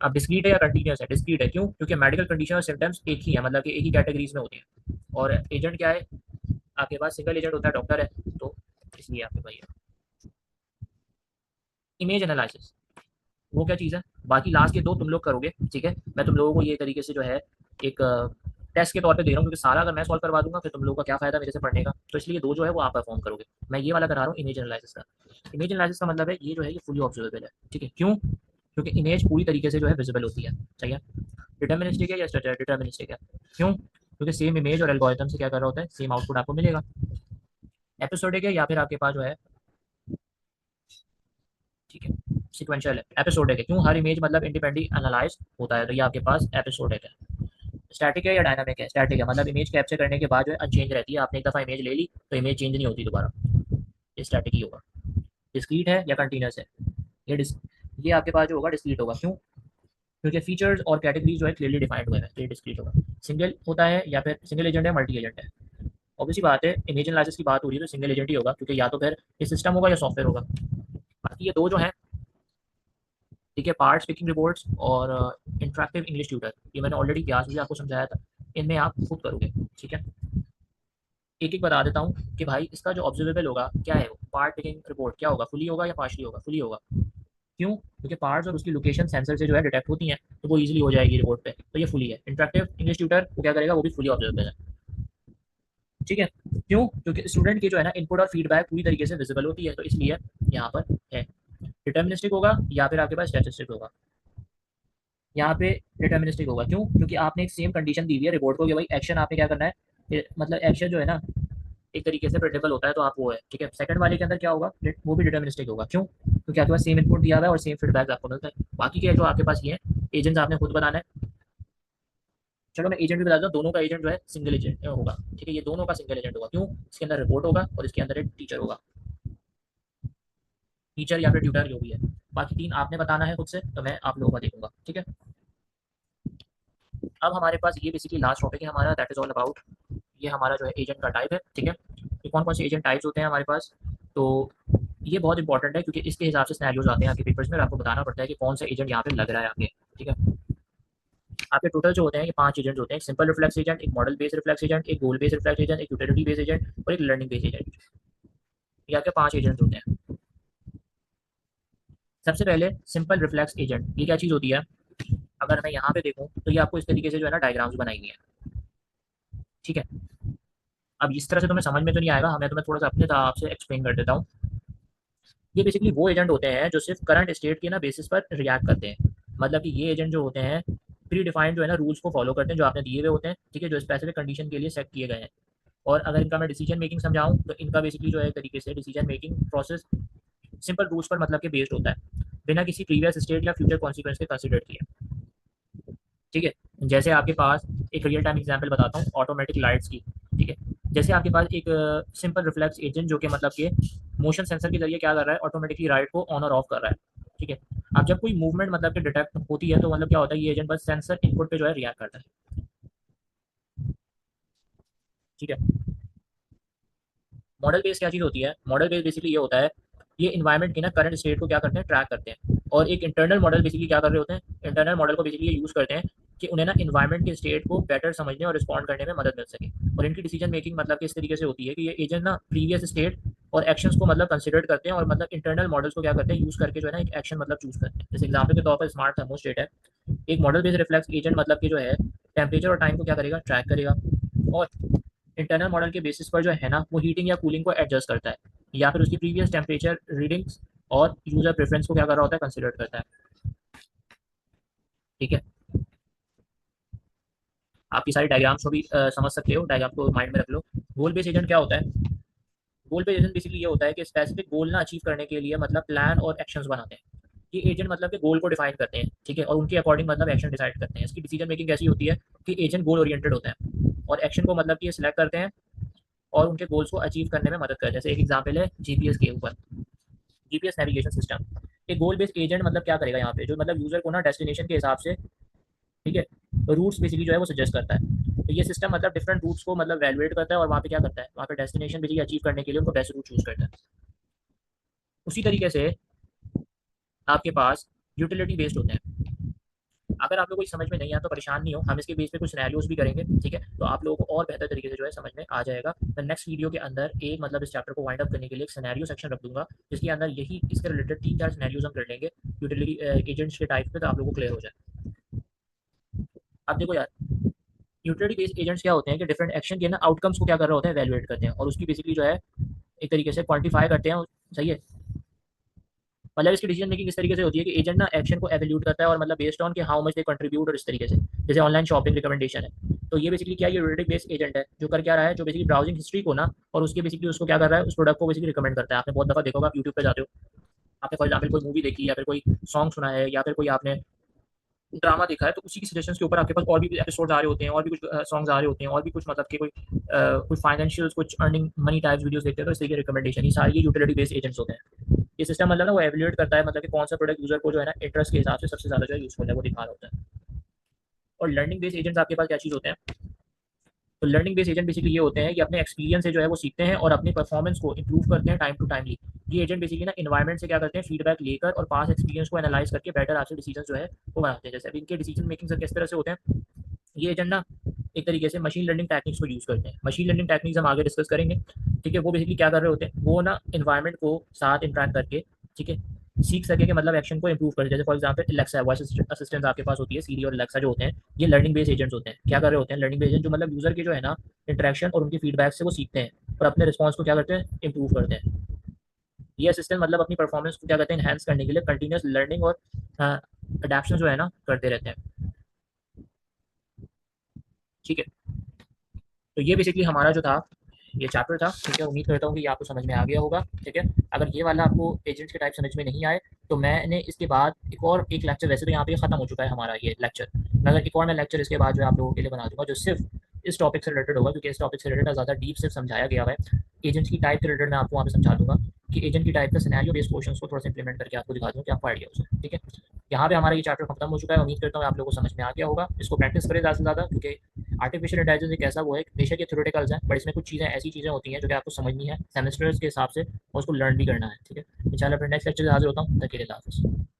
अब डिस्क्रीट है या कंटीन्यूस है? डिस्क्रीट है क्यों? क्योंकि मेडिकल कंडीशन और सिम्टम्स एक ही है, मतलब कि एक ही कैटेगरीज में होती है। और एजेंट क्या है आपके पास? सिंगल एजेंट होता है, डॉक्टर है, तो इसलिए आपके पास ये इमेज एनालिसिस वो क्या चीज़ है। बाकी लास्ट के दो तुम लोग करोगे, ठीक है। मैं तुम लोगों को ये तरीके से जो है एक टेस्ट के तौर पे दे रहा हूँ, क्योंकि सारा अगर मैं सॉल्व करवा दूंगा फिर तुम लोगों का क्या फायदा मेरे से पढ़ने का, तो इसलिए दो जो है वो आप परफॉर्म करोगे। मैं ये वाला करा रहा हूँ इमेज एनालिसिस का। इमेज एनालिसिस का मतलब है ये जो है ये फुली ऑब्जर्वेबल है, ठीक है। क्यों? क्योंकि इमेज पूरी तरीके से जो है विजिबल होती है, सही है। डिटर्मिनिस्टिक है या डिटर्मिनिस्टिक है? क्यों? क्योंकि सेम इमेज और एल्गोरिथम से क्या कर रहा होता है, सेम आउटपुट आपको मिलेगा। एपिसोडिक है या फिर आपके पास जो है, ठीक है, सिक्वेंशियल है। एपिसोडिक है क्यों? हर इमेज मतलब इंडिपेंडेंटली एनालाइज होता है, तो ये आपके पास एपिसोडिक है। स्टैटिक है या डायनामिक है? स्टैटिक है, मतलब इमेज कैप्चर करने के बाद जो है अनचेंज रहती है। आपने एक दफ़ा इमेज ले ली तो इमेज चेंज नहीं होती दोबारा, ये स्टैटिक ही होगा। डिस्क्रीट है या कंटीन्यूअस है? ये ये आपके पास जो होगा डिस्क्रीट होगा। क्यों? क्योंकि फीचर्स और कैटेगरीज जो है क्लियरली डिफाइंड हुए हैं, तो ये डिस्क्रीट होगा। सिंगल होता है या फिर सिंगल एजेंट है, मल्टी एजेंट है? ऑब्वियसली बात है, इमेज एनालिसिस की बात हो रही है तो सिंगल एजेंट ही होगा, क्योंकि या तो फिर ये सिस्टम होगा या सॉफ्टवेयर होगा। बाकी ये दो जो है, ठीक है, पार्ट स्पीकिंग रिपोर्ट्स और इंटरेक्टिव इंग्लिश ट्यूटर, ये मैंने ऑलरेडी क्लास में आपको समझाया था, इनमें आप खुद करोगे, ठीक है। एक एक बता देता हूँ कि भाई इसका जो ऑब्जर्वेबल होगा क्या है, वो पार्ट स्पीकिंग रिपोर्ट क्या होगा, फुली होगा या पार्शली होगा? फुली होगा। क्यों? क्योंकि पार्ट्स और उसकी लोकेशन सेंसर से जो है डिटेक्ट होती हैं, तो वो इजीली हो जाएगी रिपोर्ट पे, तो ये फुली है। इंटरेक्टिव इंग्लिश ट्यूटर वो क्या करेगा, वो भी फुली ऑब्जर्वेबल है, ठीक है। क्यों? क्योंकि स्टूडेंट की जो है ना इनपुट और फीडबैक पूरी तरीके से विजिबल होती है, तो इसलिए यहाँ पर है। डिटर्मिनिस्टिक होगा या फिर आपके पास स्टैटिस्टिक होगा? यहाँ पे डिटर्मिनिस्टिक होगा। क्यों? क्योंकि आपने एक सेम कंडीशन दी हुई है रिपोर्ट को कि भाई एक्शन आपने क्या करना है, मतलब एक्शन जो है ना एक तरीके से प्रेडिक्टेबल होता है, तो आप वो है, ठीक है। सेकंड वाले के अंदर क्या होगा, वो भी डिटर्मिनिस्टिक होगा। क्यों? क्योंकि आपके पास सेम इनपुट दिया हुआ है और सेम फीडबैक आपको मिलता है। बाकी के जो आपके पास ये है, एजेंट्स आपने खुद बनाना है। चलो मैं एजेंट भी बता दूँ, दोनों का एजेंट जो है सिंगल एजेंट होगा, ठीक है। ये दोनों का सिंगल एजेंट होगा। क्यों? इसके अंदर रिपोर्ट होगा और इसके अंदर एक टीचर होगा, टीचर या फिर ट्यूटर जो भी है। बाकी तीन आपने बताना है खुद से, तो मैं आप लोगों का देखूंगा, ठीक है। अब हमारे पास ये बेसिकली लास्ट टॉपिक है हमारा, दैट इज ऑल अबाउट, ये हमारा जो है एजेंट का टाइप है, ठीक है। तो कौन कौन से एजेंट टाइप्स होते हैं हमारे पास, तो ये बहुत इंपॉर्टेंट है, क्योंकि इसके हिसाब से सिनेरियोज आते हैं आपके पेपर्स में, आपको बताना पड़ता है कि कौन सा एजेंट यहाँ पे लग रहा है आपके, ठीक है। आपके टोटल जो होते हैं ये 5 एजेंट होते हैं। एक सिंपल रिफ्लेक्स एजेंट, एक मॉडल बेस्ड रिफ्लेक्स एजेंट, एक गोल बेस्ड रिफ्लेक्स एजेंट, एक यूटिलिटी बेस्ड एजेंट और एक लर्निंग बेस्ड एजेंट। ये आपके 5 एजेंट होते हैं। सबसे पहले सिंपल रिफ्लेक्स एजेंट, ये क्या चीज़ होती है? अगर मैं यहाँ पे देखूँ तो ये आपको इस तरीके से जो है ना डायग्राम्स बनाई हुई है, ठीक है। अब इस तरह से तुम्हें समझ में तो नहीं आएगा, मैं तुम्हें थोड़ा सा अपने हिसाब से एक्सप्लेन कर देता हूँ। ये बेसिकली वो एजेंट होते हैं जो सिर्फ करंट स्टेट के ना बेसिस पर रिएक्ट करते हैं। मतलब कि ये एजेंट जो होते हैं प्री डिफाइंड जो है ना रूल्स को फॉलो करते हैं, जो आपने दिए हुए होते हैं, ठीक है, जो स्पेसिफिक कंडीशन के लिए सेट किए गए हैं। और अगर इनका मैं डिसीजन मेकिंग समझाऊं तो इनका बेसिकली जो है तरीके से decision making process simple rules पर मतलब के बेस्ड होता है, बिना किसी प्रीवियस स्टेट या फ्यूचर कॉन्सिक्वेंस के कंसिडर किए, ठीक है। जैसे आपके पास एक रियल टाइम एग्जांपल बताता हूँ ऑटोमेटिक लाइट्स की, ठीक है। जैसे आपके पास एक सिंपल रिफ्लेक्स एजेंट जो कि मतलब कि मोशन सेंसर के जरिए क्या कर रहा है, ऑटोमेटिकली लाइट को ऑन और ऑफ कर रहा है, ठीक है। अब जब कोई मूवमेंट मतलब कि डिटेक्ट होती है तो मतलब क्या होता है, ये एजेंट बस सेंसर इनपुट पे जो है रिएक्ट करता है, ठीक है। मॉडल बेस क्या चीज़ होती है? मॉडल बेस बेसिकली ये होता है, ये इन्वायरमेंट की ना करंट स्टेट को क्या करते हैं, ट्रैक करते हैं। और एक इंटरनल मॉडल बेसिकली क्या कर रहे होते हैं, इंटरनल मॉडल को बेसिकली ये यूज़ करते हैं कि उन्हें ना इन्वायरमेंट के स्टेट को बेटर समझने और रिस्पॉन्ड करने में मदद मिल सके। और इनकी डिसीजन मेकिंग मतलब कि इस तरीके से होती है कि ये एजेंट ना प्रीवियस स्टेट और एक्शंस को मतलब कंसिडर करते हैं, और मतलब इंटरनल मॉडल्स को क्या करते हैं, यूज़ करके जो है ना एक एक्शन मतलब चूज करते हैं। जैसे एग्जाम्पल के तौर पर स्मार्ट थर्मोस्टेट है, एक मॉडल बेस्ड रिफ्लेक्स एजेंट मतलब कि जो है टेम्परेचर और टाइम को क्या करेगा, ट्रैक करेगा। और इंटरनल मॉडल के बेसिस पर जो है ना वो हीटिंग या कूलिंग को एडजस्ट करता है, या फिर उसकी प्रीवियस टेम्परेचर रीडिंग्स और यूजर प्रेफरेंस को क्या कर रहा होता है, कंसिडर करता है। ठीक है, आपकी सारी डायग्राम्स को भी समझ सकते हो, डायग्राम को माइंड में रख लो। गोल बेस एजेंट क्या होता है? गोल बेस एजेंट बेसिकली ये होता है कि स्पेसिफिक गोल ना अचीव करने के लिए मतलब प्लान और एक्शंस बनाते हैं। ये एजेंट मतलब कि गोल को डिफाइन करते हैं, ठीक है, और उनके अकॉर्डिंग मतलब एक्शन डिसाइड करते हैं। इसकी डिसीजन मेकिंग कैसी होती है कि एजेंट गोल ओरिएंटेड होते हैं और एक्शन को मतलब कि ये सिलेक्ट करते हैं और उनके गोल्स को अचीव करने में मदद करते हैं। जैसे एक एग्जांपल है जीपीएस के ऊपर, जीपीएस नेविगेशन सिस्टम। एक गोल बेस्ड एजेंट मतलब क्या करेगा यहाँ पे, जो मतलब यूजर को ना डेस्टिनेशन के हिसाब से, ठीक है, रूट्स बेसिकली जो है वो सजेस्ट करता है। तो ये सिस्टम मतलब डिफरेंट रूट्स को मतलब वैल्यूएट करता है और वहाँ पे क्या करता है, वहाँ पे डेस्टिनेशन बेसिकली अचीव करने के लिए उनको बेस्ट रूट चूज करता है। उसी तरीके से आपके पास यूटिलिटी बेस्ड होते हैं। अगर आप लोगों को समझ में नहीं आया तो परेशान नहीं हो, हम इसके बेस पे कुछ सिनेरियोज भी करेंगे, ठीक है, तो आप लोगों को और बेहतर तरीके से जो है समझ में आ जाएगा। मैं नेक्स्ट वीडियो के अंदर एक मतलब इस चैप्टर को वाइंड अप करने के लिए एक सिनेरियो सेक्शन रख दूंगा, जिसके अंदर यही इसके रिलेटेड 3-4 सिनेरियोज हम कर लेंगे यूटिलिटी एजेंट्स के टाइप पे, तो आप लोगों को क्लियर हो जाए। अब देखो यार, यूटिलिटी बेस्ड एजेंट्स क्या होते हैं कि डिफरेंट एक्शन के ना आउटकम्स को क्या कर रहे होते हैं, वैल्यूएट करते हैं और उसकी बेसिकली जो है एक तरीके से क्वांटिफाई करते हैं। सही है, मतलब इसकी डिसीजन मेकिंग इस तरीके से होती है कि एजेंट ना एक्शन को एवेल्यूट करता है और मतलब बेस्ड ऑन कि हाउ मच दे कंट्रीब्यूट, और इस तरीके से जैसे ऑनलाइन शॉपिंग रिकमेंडेशन है। तो ये बेसिकली क्या है, ये यूटिलिटी बेस्ड एजेंट है जो कर क्या रहा है, जो बेसिकली ब्राउजिंग हिस्ट्री को ना और उसके बेसिकली उसको क्या कर रहा है, उस प्रोडक्ट को बेसिकली रिकमेंड करता है। आपने बहुत दफा देखा होगा, आप यूट्यूब पे जाते हो, आपने फॉर एग्जाम्पल कोई मूवी देखी या फिर कोई सॉन्ग सुना है या फिर कोई आपने ड्रामा देखा है, तो उसी की सजेशंस के ऊपर आपके पास और भी एपिसोड्स आ रहे होते हैं और भी कुछ सॉन्ग्स आ रहे होते हैं और भी कुछ मतलब कि कोई फाइनेंशियल कुछ अर्निंग मनी टाइप्स वीडियोस देखते हैं, तो इस तरीके रिकमेंडेशन, ये सारे यूटिलिटी बेस्ड एजेंट्स होते हैं। ये सिस्टम मतलब ना वो एवेल्यूएट करता है मतलब कि कौन सा प्रोडक्ट यूजर को जो है ना इंटरेस्ट के हिसाब से सबसे ज्यादा जो है यूजफुल है वो दिखा रहा होता है। और लर्निंग बेस्ड एजेंट्स आपके पास क्या चीज़ होते हैं? तो लर्निंग बेस्ड एजेंट बेसिकली ये होते हैं कि अपने एक्सपीरियंस से जो है वो सीखते हैं और अपनी परफॉर्मेंस को इंप्रूव करते हैं टाइम टू टाइमली। ये एजेंट बेसिकली ना इन्वायरमेंट से क्या करते हैं, फीडबैक लेकर और पास एक्सपीरियंस को एनालाइज करके बेटर आपसे डिसीजन जो है वो बनाते हैं। जैसे अभी इनके डिसीजन मेकिंग से किस तरह से होते हैं, ये एजेंट ना एक तरीके से मशीन लर्निंग टेक्निक्स को यूज़ करते हैं। मशीन लर्निंग टेक्निक्स हम आगे डिस्कस करेंगे, ठीक है। वो बेसिकली क्या कर रहे होते हैं, वो ना इन्वायरमेंट को साथ इंटरेक्ट करके, ठीक है, सीख सके कि मतलब एक्शन को इंप्रूव करे। जैसे for example Alexa, voice assistant आपके पास होती है, सीरी और एलेक्सा जो होते हैं, ये लर्निंग बेस्ड एजेंट्स होते हैं। क्या कर रहे होते हैं, लर्निंग बेस्ड एजेंट जो मतलब यूजर के जो है ना इंटरेक्शन और उनकी फीडबैक से वो सीखते हैं और अपने रिस्पॉन्स को क्या करते हैं, इंप्रूव करते हैं। ये असिस्टेंट मतलब अपनी परफॉर्मेंस को क्या करते हैं, एनहांस करने के लिए कंटिन्यूस लर्निंग और अडेप्शन जो है ना करते रहते हैं। ठीक है, तो ये बेसिकली हमारा जो था ये चैप्टर था, ठीक है। उम्मीद करता हूँ कि ये आपको समझ में आ गया होगा, ठीक है। अगर ये वाला आपको एजेंट्स के टाइप समझ में नहीं आए तो मैंने इसके बाद एक लेक्चर, वैसे तो यहाँ पे खत्म हो चुका है हमारा ये लेक्चर, मगर एक और मैं लेक्चर इसके बाद जो है आप लोगों के लिए बना दूंगा, जो सिर्फ इस टॉपिक से रिलेटेड होगा, क्योंकि इस टॉपिक से रिलेटेड ज़्यादा डीप से समझाया गया है। एजेंट्स की टाइप के रिलेटेड मैं आपको वहाँ पे समझा दूंगा कि एजेंट की टाइप का सिनेरियो बेस्ड क्वेश्चन को थोड़ा सा इंप्लीमेंट करके आपको दिखा दूँ कि आपको आइडिया हो जाए, ठीक है। यहाँ पे हमारा ये चैप्टर खत्म हो चुका है। उम्मीद करता हूँ आप लोगों को समझ में आ गया होगा। इसको प्रैक्टिस करें ज़्यादा से ज़्यादा, क्योंकि आर्टिफिशियल इंटेलिजेंस एक ऐसा वो है, बेशक ये थ्योरेटिकल्स है, बट इसमें कुछ चीज़ें ऐसी चीज़ें होती हैं जो कि आपको समझनी है सेमेस्टर्स के हिसाब से और उसको लर्न भी करना है, ठीक है। इंशाल्लाह फिर नेक्स्ट लेक्चर से हाजिर होता हूँ, तक के लिए अल्लाह हाफ़िज़।